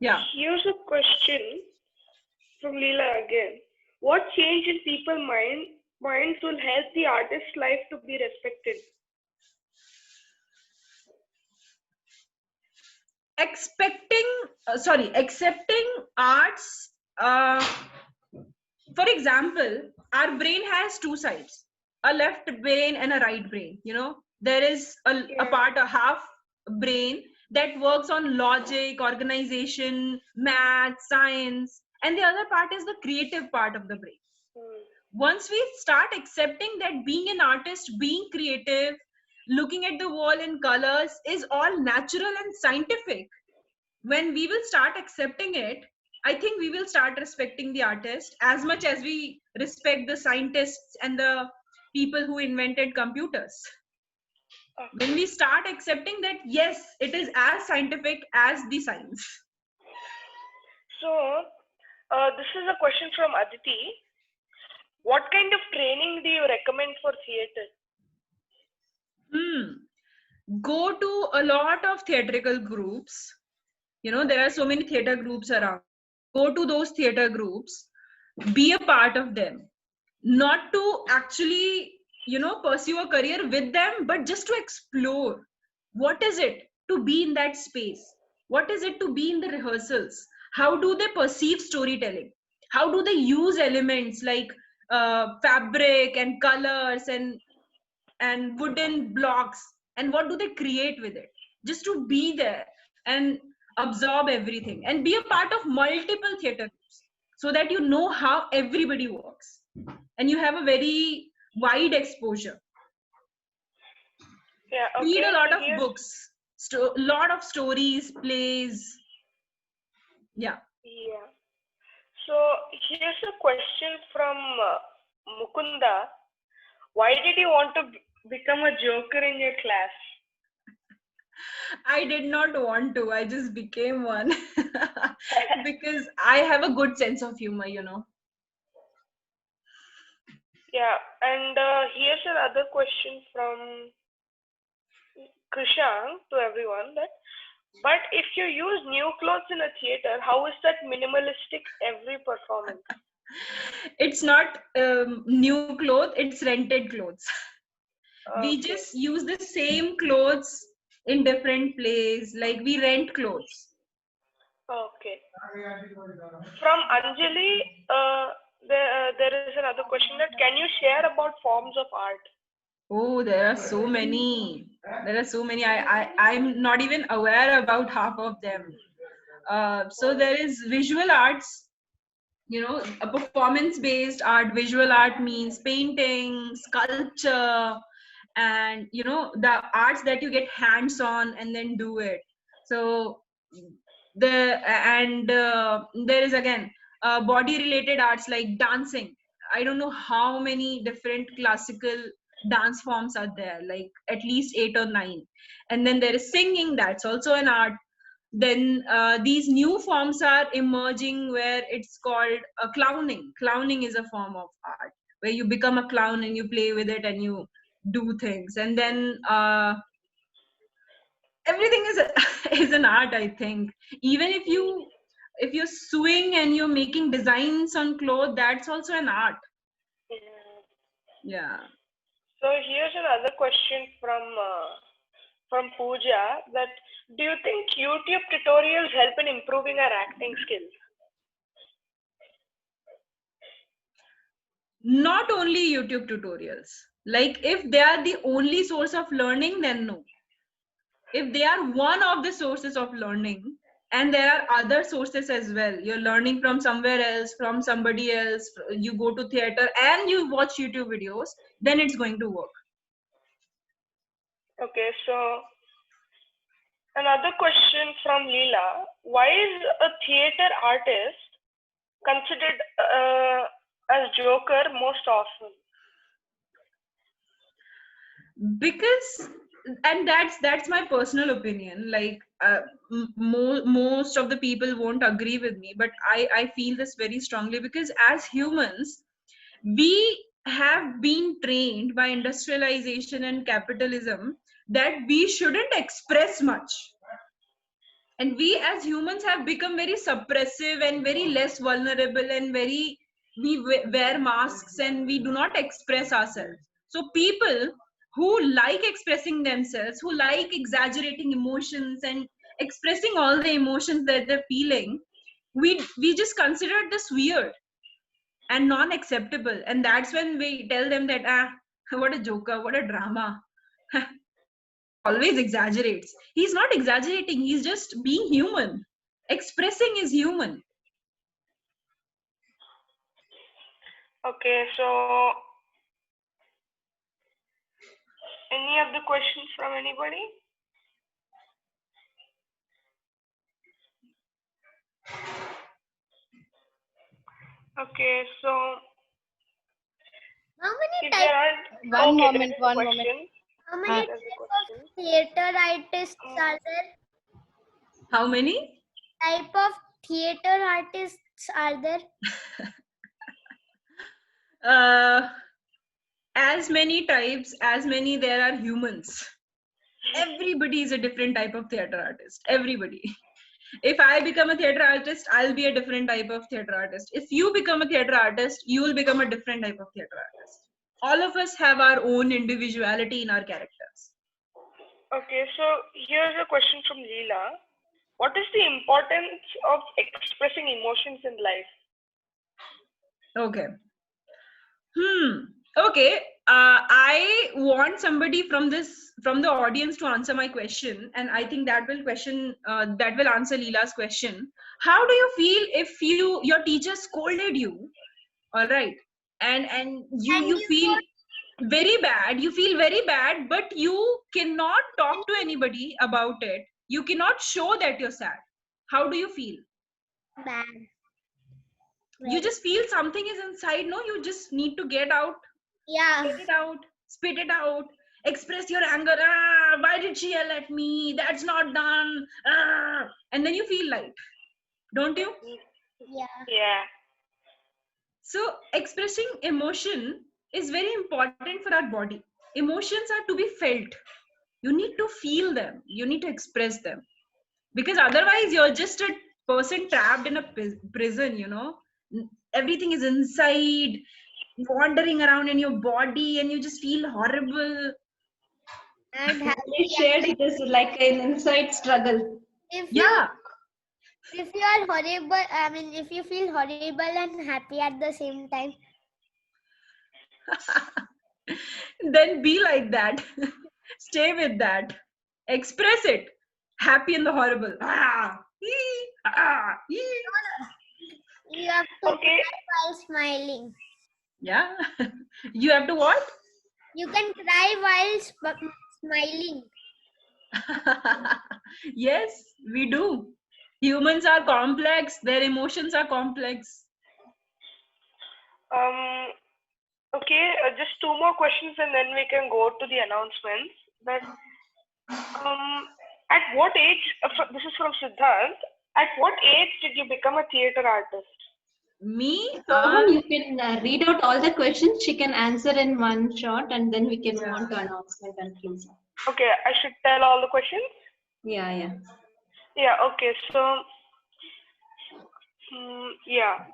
Yeah. Here's a question from Leela again. What change in people's minds will help the artist's life to be respected? Accepting arts. For example, our brain has two sides, a left brain and a right brain. There is a part, a half brain that works on logic, organization, math, science, and the other part is the creative part of the brain. Once we start accepting that being an artist, being creative, looking at the world in colors is all natural and scientific, when we will start accepting it, I think we will start respecting the artist as much as we respect the scientists and the people who invented computers. When we start accepting that, yes, it is as scientific as the science. So, this is a question from Aditi. What kind of training do you recommend for theatre? Go to a lot of theatrical groups. There are so many theater groups around. Go to those theater groups, be a part of them, not to actually, pursue a career with them, but just to explore. What is it to be in that space? What is it to be in the rehearsals? How do they perceive storytelling? How do they use elements like fabric and colors and wooden blocks? And what do they create with it? Just to be there and absorb everything and be a part of multiple theater groups so that you know how everybody works and you have a very wide exposure. Yeah, okay. Read a lot of books, lot of stories, plays. Yeah. So here's a question from Mukunda. Why did you want to become a joker in your class? I did not want to. I just became one because I have a good sense of humor, Yeah, and here's another question from Krishan to everyone. But if you use new clothes in a theater, how is that minimalistic every performance? It's not new clothes, it's rented clothes. We just use the same clothes in different places, like we rent clothes. Okay. From Anjali, there is another question that can you share about forms of art? Oh, there are so many. I'm not even aware about half of them. So there is visual arts, a performance-based art. Visual art means painting, sculpture, and the arts that you get hands on and then do it. So there is again body related arts like dancing. I don't know how many different classical dance forms are there, like at least 8 or 9. And then there is singing, that's also an art. Then these new forms are emerging where it's called clowning. Clowning is a form of art where you become a clown and you play with it and you do things. And then everything is an art, I think. Even if you're sewing and you're making designs on clothes, that's also an art. Yeah. So here's another question from Pooja, that do you think YouTube tutorials help in improving our acting skills? Not only YouTube tutorials. Like if they are the only source of learning, then no. if they are one of the sources of learning, and there are other sources as well, you're learning from somewhere else, from somebody else, you go to theater and you watch YouTube videos, then it's going to work. Okay, so another question from Leela. Why is a theater artist considered as joker most often? Because, and that's my personal opinion, like most of the people won't agree with me, but I feel this very strongly, because as humans we have been trained by industrialization and capitalism that we shouldn't express much, and we as humans have become very suppressive and very less vulnerable, and very, we wear masks and we do not express ourselves. So people who like expressing themselves, who like exaggerating emotions and expressing all the emotions that they're feeling, we just consider this weird and non-acceptable, and that's when we tell them that what a joker, what a drama. Always exaggerates. He's not exaggerating, he's just being human. Expressing is human. Okay, so any other questions from anybody? Okay, so How many if there types? aren't, One okay, moment, there is a one moment. question. How many There's a types question. of theater artists are there? How many? Type of theater artists are there? As many types, as many there are humans. Everybody is a different type of theater artist. Everybody. If I become a theater artist, I'll be a different type of theater artist. If you become a theater artist, you will become a different type of theater artist. All of us have our own individuality in our characters. Okay, so here's a question from Leela. What is the importance of expressing emotions in life? Okay. Okay. I want somebody from the audience to answer my question, and I think that will answer Leela's question. How do you feel if your teacher scolded you, all right, and you feel very bad? You feel very bad, but you cannot talk to anybody about it. You cannot show that you're sad. How do you feel? Bad. You just feel something is inside. No, you just need to get out. Yeah. Get it out, spit it out, express your anger. Why did she yell at me? That's not done. And then you feel light, don't you? Yeah. Yeah. So expressing emotion is very important for our body. Emotions are to be felt. You need to feel them. You need to express them. Because otherwise you're just a person trapped in a prison, you know. Everything is inside, wandering around in your body, and you just feel horrible. And They shared it is like an inside struggle. if you are horrible, I mean, if you feel horrible and happy at the same time, then be like that. Stay with that. Express it. Happy and the horrible. you have to cry while smiling. Yeah. You have to what? You can cry while smiling. Yes, we do. Humans are complex. Their emotions are complex. Okay, just two more questions and then we can go to the announcements. But at what age, this is from Siddharth, at what age did you become a theater artist? Me? You can read out all the questions. She can answer in one shot, and then we can move on to announcement and close. Okay, I should tell all the questions? Yeah. Yeah, okay. So, yeah.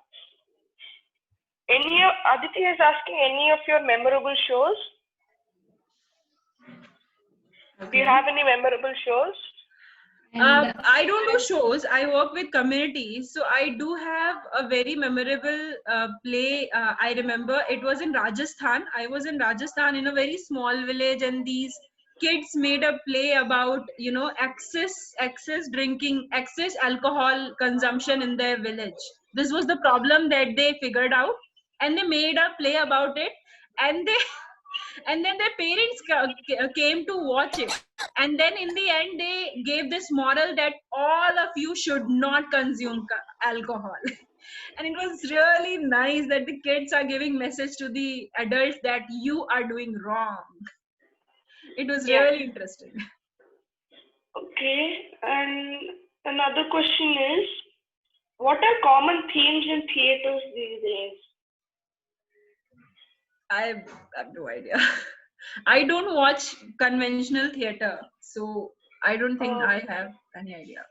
Aditi is asking any of your memorable shows? Okay. Do you have any memorable shows? I don't do shows. I work with communities. So I do have a very memorable play. I remember it was in Rajasthan. I was in Rajasthan in a very small village, and these kids made a play about, you know, excess alcohol consumption in their village. This was the problem that they figured out, and they made a play about it, and they and then their parents came to watch it, and then in the end they gave this moral that all of you should not consume alcohol. And it was really nice that the kids are giving message to the adults that you are doing wrong. It was really interesting. Okay, and another question is, what are common themes in theaters these days? I have no idea. I don't watch conventional theater, so I don't think I have any idea.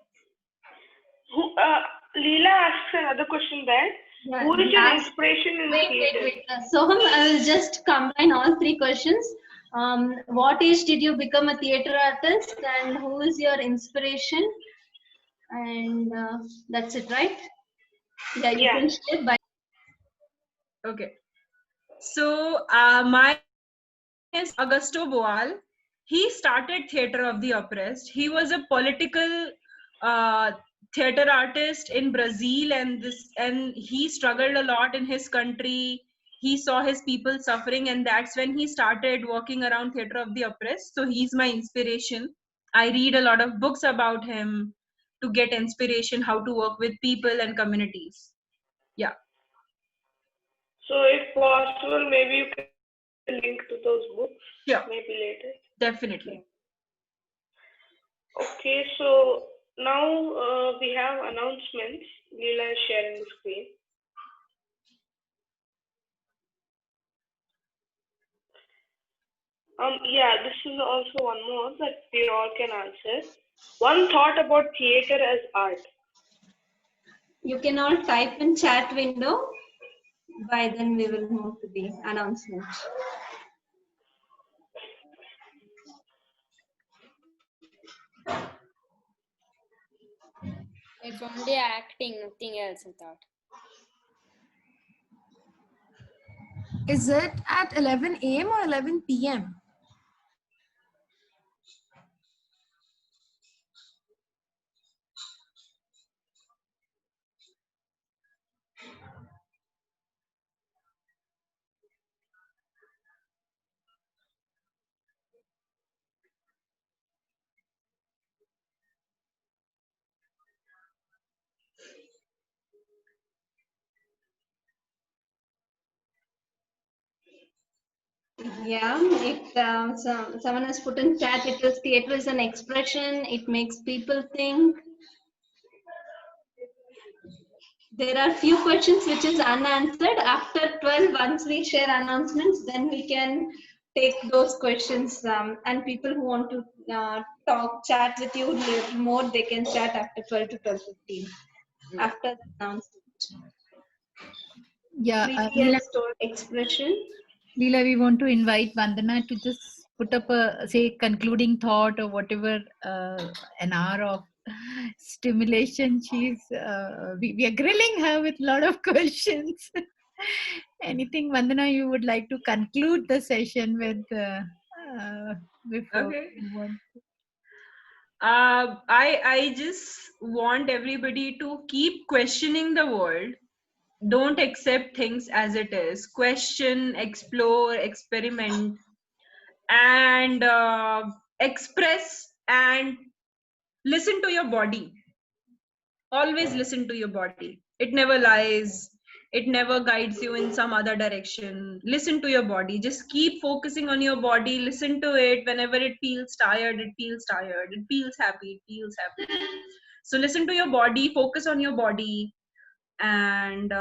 Leela asks another question then. Yeah, Who is your inspiration in theater? Wait. So I will just combine all three questions. What age did you become a theater artist, and who is your inspiration? And that's it, right? Yeah, you can share by. Okay. So my name is Augusto Boal. He started Theatre of the Oppressed. He was a political theater artist in Brazil, and he struggled a lot in his country. He saw his people suffering, and that's when he started working around Theatre of the Oppressed. So he's my inspiration. I read a lot of books about him to get inspiration how to work with people and communities. Yeah. So if possible, maybe you can link to those books. Yeah. Maybe later. Definitely. Okay, so now we have announcements. Leela is sharing the screen. Yeah, this is also one more that we all can answer. One thought about theater as art. You can all type in chat window. By then we will move to the announcement. It's only acting, nothing else, I thought. Is it at 11 a.m. or 11 p.m.? Yeah, if someone has put in chat, it is theater is an expression. It makes people think. There are few questions which is unanswered. After 12, once we share announcements, then we can take those questions. And people who want to chat with you more, they can chat after 12 to 12:15. After the announcement. Yeah, Leela, expression. Leela, we want to invite Vandana to just put up a concluding thought or whatever, an hour of stimulation. She's we are grilling her with a lot of questions. Anything, Vandana, you would like to conclude the session with before? Okay. I just want everybody to keep questioning the world. Don't accept things as it is. Question, explore, experiment, and express, and listen to your body. Always listen to your body. It never lies. It never guides you in some other direction. Listen to your body. Just keep focusing on your body. Listen to it. Whenever it feels tired, it feels tired. It feels happy, it feels happy. So listen to your body. Focus on your body, and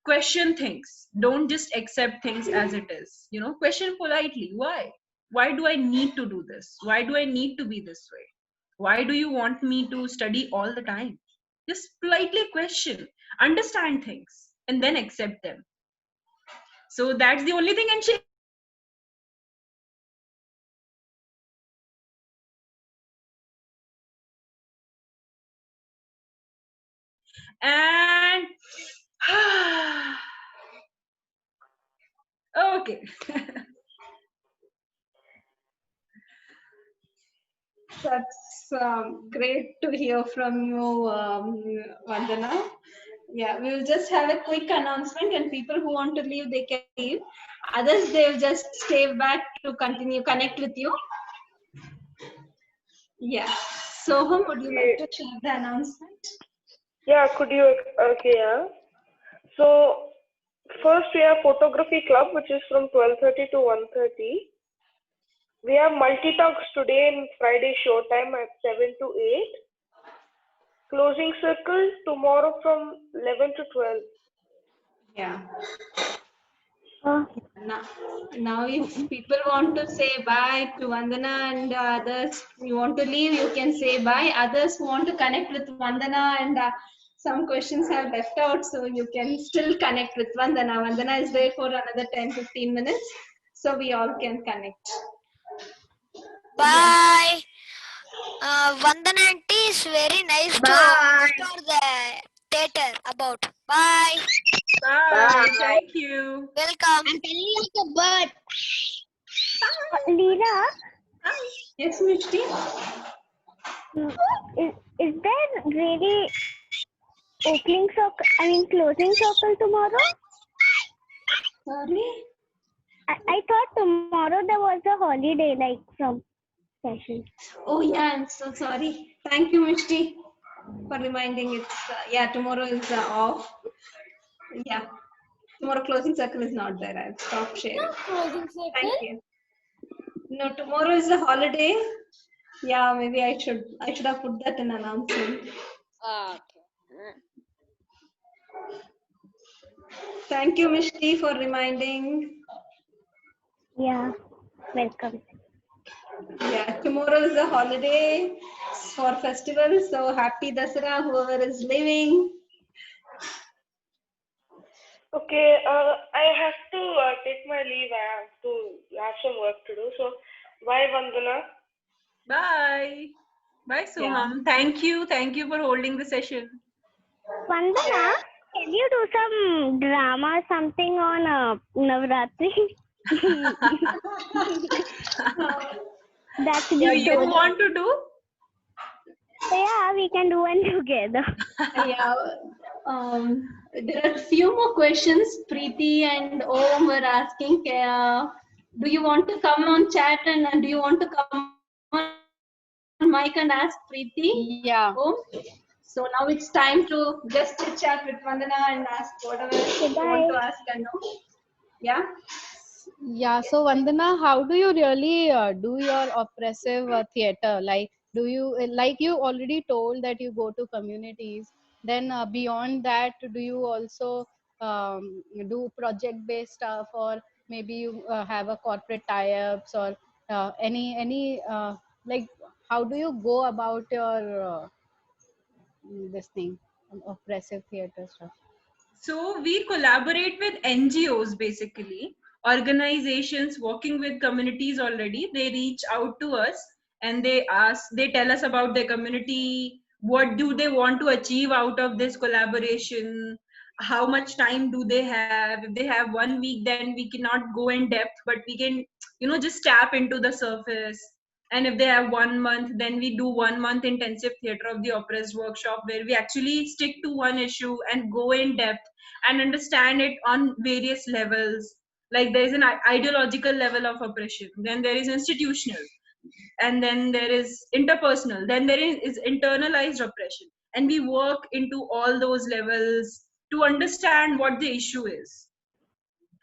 question things. Don't just accept things as it is. You know, question politely. Why do I need to do this? Why do I need to be this way? Why do you want me to study all the time? Just politely question, understand things, and then accept them. So that's the only thing. And okay. That's great to hear from you, Vandana. Yeah, we will just have a quick announcement, and people who want to leave, they can leave. Others, they will just stay back to continue connect with you. Yeah. Soham, would you like to share the announcement? Yeah, could you? Okay, yeah. So first we have photography club, which is from 12:30 to 1:30. We have multi-talks today in Friday showtime at 7 to 8. Closing circle tomorrow from 11 to 12. Yeah. Now if people want to say bye to Vandana and others, you want to leave, you can say bye. Others who want to connect with Vandana and some questions have left out, so you can still connect with Vandana. Vandana is there for another 10-15 minutes, so we all can connect. Bye. Vandana aunty is very nice to explore the theater about. Bye. Bye. Thank you. Welcome. I'm telling you like a bird. Leela, Yes, Mishti? is there really closing circle tomorrow? Sorry? I thought tomorrow there was a holiday, like from session. Oh yeah, I'm so sorry. Thank you, Mishti, for reminding. It's yeah, tomorrow is off. Yeah, tomorrow closing circle is not there. I've stopped sharing. Closing circle? Thank you. No, tomorrow is a holiday. Yeah, maybe I should have put that in announcement. Okay. Thank you, Mishti, for reminding. Yeah, welcome. Yeah, tomorrow is a holiday for festival. So happy Dasara, whoever is living. Okay, I have to take my leave. I have some work to do. So, bye, Vandana. Bye. Bye, Soham. Thank you. Thank you for holding the session. Vandana, can you do some drama, something on Navratri? That's Yeah, you want to do? Yeah, we can do one together. Yeah. There are few more questions. Preeti and Om were asking, do you want to come on chat and do you want to come on mic and ask Preeti? Yeah. Om? So now it's time to just chit chat with Vandana and ask whatever you want to ask and know. Yeah? Yeah. So Vandana, how do you really do your oppressive theater? Like, do you like you already told that you go to communities? Then beyond that, do you also do project-based stuff, or maybe you have a corporate tie-ups, or any like how do you go about your this thing, oppressive theater stuff? So we collaborate with NGOs, basically organizations working with communities already. They reach out to us and they tell us about their community, what do they want to achieve out of this collaboration, how much time do they have. If they have 1 week, then we cannot go in depth, but we can just tap into the surface. And if they have 1 month, then we do 1 month intensive theater of the oppressed workshop, where we actually stick to one issue and go in depth and understand it on various levels. Like there is an ideological level of oppression, then there is institutional, and then there is interpersonal, then there is internalized oppression, and we work into all those levels to understand what the issue is.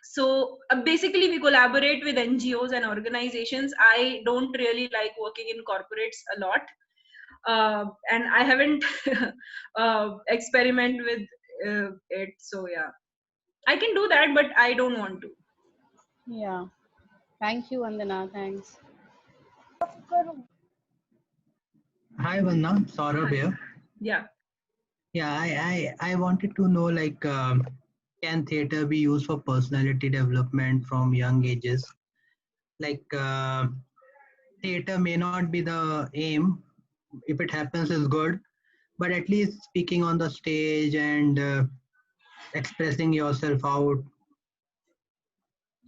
So basically we collaborate with NGOs and organizations. I don't really like working in corporates a lot, and I haven't experiment with it. So yeah, I can do that, but I don't want to. Yeah. Thank you, Vandana. Thanks. Hi, Vandana. Saurabh here. Yeah. Yeah, I wanted to know, like, can theater be used for personality development from young ages? Like, theater may not be the aim. If it happens, is good. But at least speaking on the stage and expressing yourself out.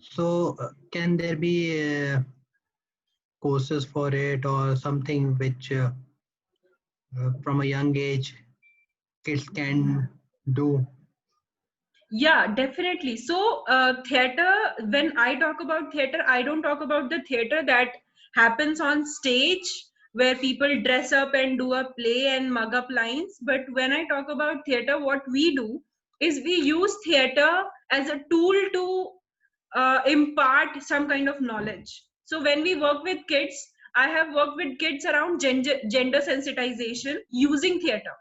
So, can there be courses for it, or something which from a young age kids can do? Yeah, definitely. So, theater, when I talk about theater, I don't talk about the theater that happens on stage where people dress up and do a play and mug up lines. But when I talk about theater, what we do is we use theater as a tool to impart some kind of knowledge. So, when we work with kids, I have worked with kids around gender sensitization using theater.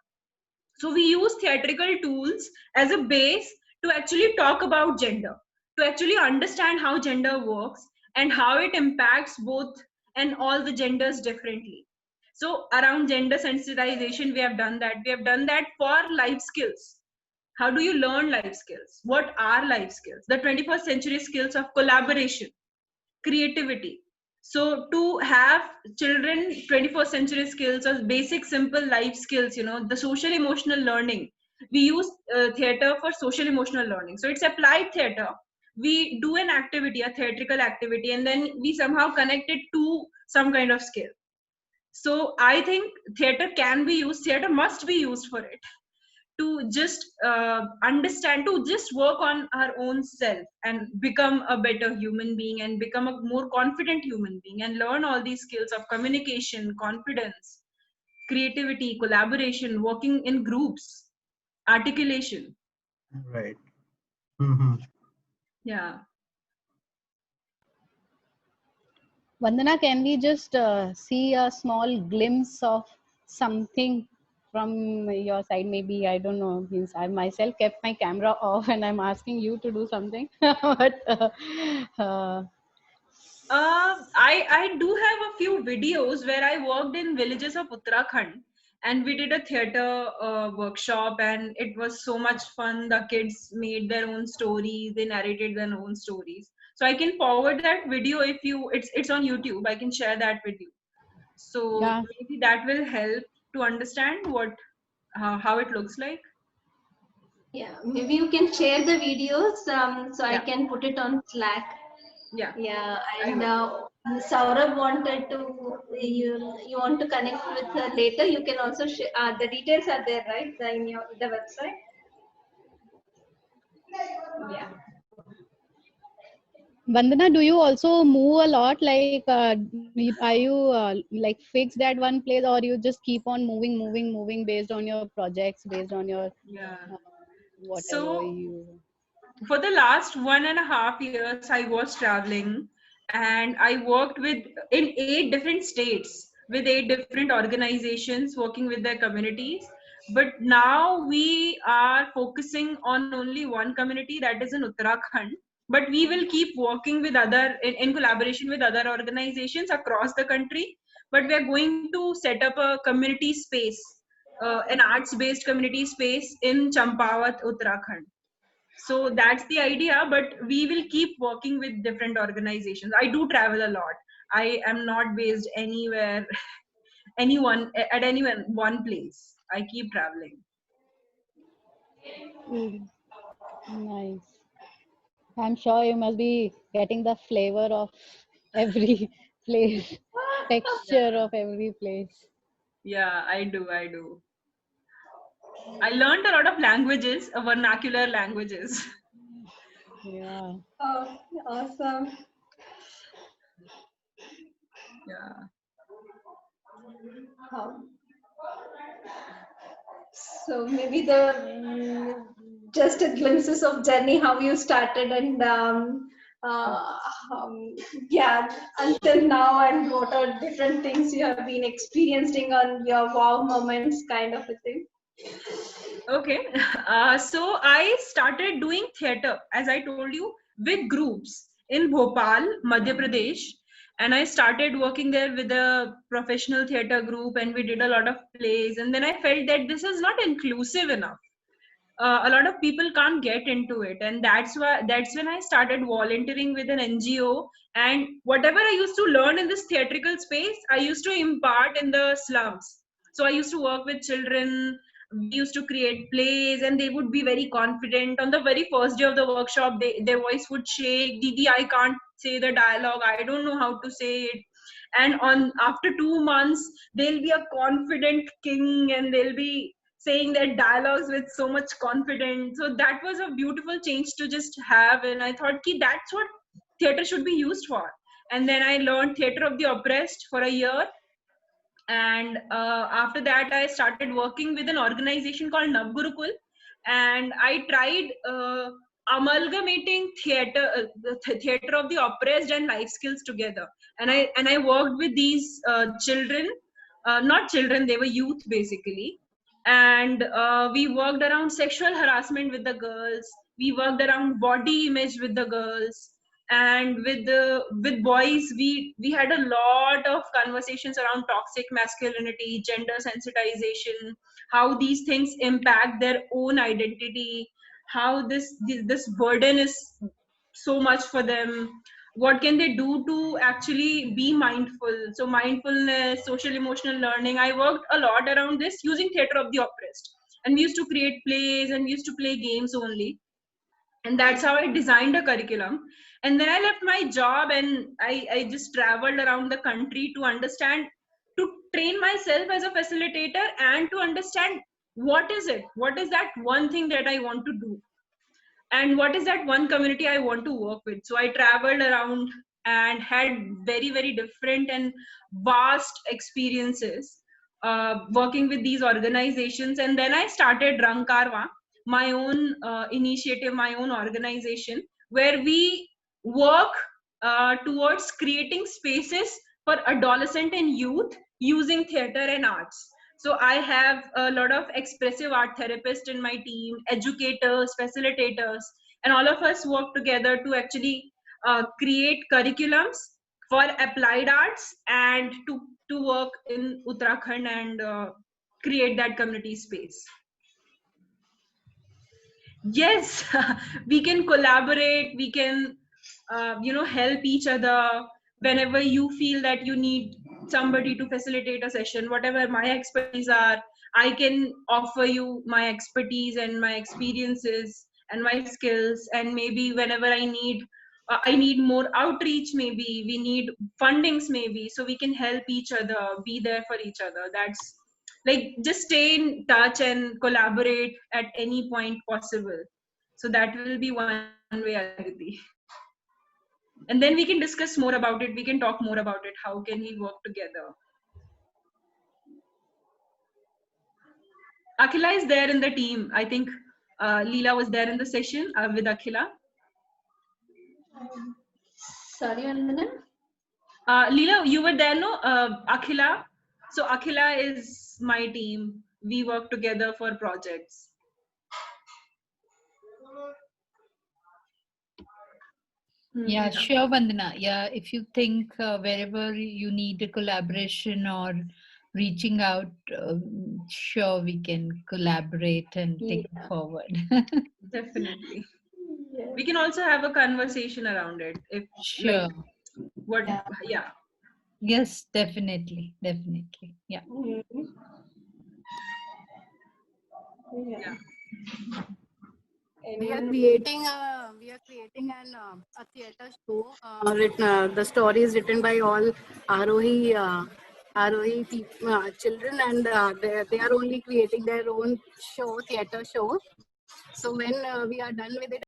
So we use theatrical tools as a base to actually talk about gender, to actually understand how gender works and how it impacts both and all the genders differently. So around gender sensitization, we have done that. We have done that for life skills. How do you learn life skills? What are life skills? The 21st century skills of collaboration, creativity. So to have children 21st century skills or basic simple life skills, the social emotional learning, we use theater for social emotional learning. So it's applied theater. We do an activity, a theatrical activity, and then we somehow connect it to some kind of skill. So I think theater can be used, theater must be used for it, to just understand, to just work on our own self and become a better human being and become a more confident human being and learn all these skills of communication, confidence, creativity, collaboration, working in groups, articulation. Right. Mm-hmm. Yeah. Vandana, can we just see a small glimpse of something from your side? Maybe, I don't know, means I myself kept my camera off and I'm asking you to do something. But I do have a few videos where I worked in villages of Uttarakhand, and we did a theater workshop, and it was so much fun. The kids made their own stories, they narrated their own stories. So I can forward that video if you, it's on YouTube. I can share that with you. So yeah, maybe that will help to understand how it looks like. Yeah, maybe you can share the videos so I can put it on Slack. Yeah. Yeah, and Saurabh wanted to, you want to connect with her later. You can also share, the details are there, right? In the website. Yeah. Vandana, do you also move a lot? Like, are you like fixed at one place, or you just keep on moving based on your projects, based on your whatever So you? for the last 1.5 years, I was traveling, and I worked in 8 different states with 8 different organizations working with their communities. But now we are focusing on only one community, that is in Uttarakhand. But we will keep working with in collaboration with other organizations across the country. But we are going to set up a community space, an arts-based community space in Champawat, Uttarakhand. So that's the idea, but we will keep working with different organizations. I do travel a lot. I am not based anywhere, at any one place. I keep traveling. Nice. I'm sure you must be getting the flavor of every place, texture of every place. Yeah, I do. I learned a lot of languages, vernacular languages. Yeah. Oh, awesome. Yeah. So maybe just a glimpses of journey, how you started, and yeah, until now, and what are different things you have been experiencing on your wow moments, kind of a thing. Okay. So I started doing theater, as I told you, with groups in Bhopal, Madhya Pradesh. And I started working there with a professional theater group, and we did a lot of plays. And then I felt that this is not inclusive enough. A lot of people can't get into it, and that's when I started volunteering with an NGO. And whatever I used to learn in this theatrical space, I used to impart in the slums. So I used to work with children. We used to create plays, and they would be very confident. On the very first day of the workshop, their voice would shake. Didi, I can't say the dialogue, I don't know how to say it. and after 2 months they'll be a confident king and they'll be saying their dialogues with so much confidence. So that was a beautiful change to just have, and I thought that's what theater should be used for. And then I learned Theatre of the Oppressed for a year, and after that I started working with an organization called Navgurukul, and I tried amalgamating theater of the oppressed and life skills together, and I worked with these children, not children, they were youth basically, and we worked around sexual harassment with the girls, we worked around body image with the girls, and with boys we had a lot of conversations around toxic masculinity, gender sensitization, how these things impact their own identity, how this burden is so much for them, what can they do to actually be mindful. So mindfulness, social emotional learning, I worked a lot around this using Theatre of the Oppressed, and we used to create plays and we used to play games only, and that's how I designed a curriculum. And then I left my job and I just traveled around the country to understand, to train myself as a facilitator and to understand what is that one thing that I want to do, and what is that one community I want to work with. So I traveled around and had very, very different and vast experiences working with these organizations. And then I started Rang Karwa, my own initiative, my own organization, where we work towards creating spaces for adolescent and youth using theater and arts. So I have a lot of expressive art therapists in my team, educators, facilitators, and all of us work together to actually create curriculums for applied arts and to work in Uttarakhand and create that community space. Yes, we can collaborate, we can help each other whenever you feel that you need somebody to facilitate a session. Whatever my expertise are, I can offer you my expertise and my experiences and my skills, and maybe whenever I need more outreach, maybe we need fundings, maybe, so we can help each other, be there for each other. That's like, just stay in touch and collaborate at any point possible. So that will be one way, Aditi. And then we can discuss more about it. We can talk more about it. How can we work together? Akhila is there in the team. I think Leela was there in the session with Akhila. Sorry, Vandana? Leela, you were there, no? Akhila. So Akhila is my team. We work together for projects. Yeah, sure, Vandana. Yeah, if you think wherever you need a collaboration or reaching out, sure, we can collaborate and take it forward. Definitely. We can also have a conversation around it. If Sure. Like, yeah. Yes, definitely. Definitely. Yeah. Yeah. We are creating a theater show. The story is written by all Arohi children, and they are only creating their own theater show. So when we are done with it,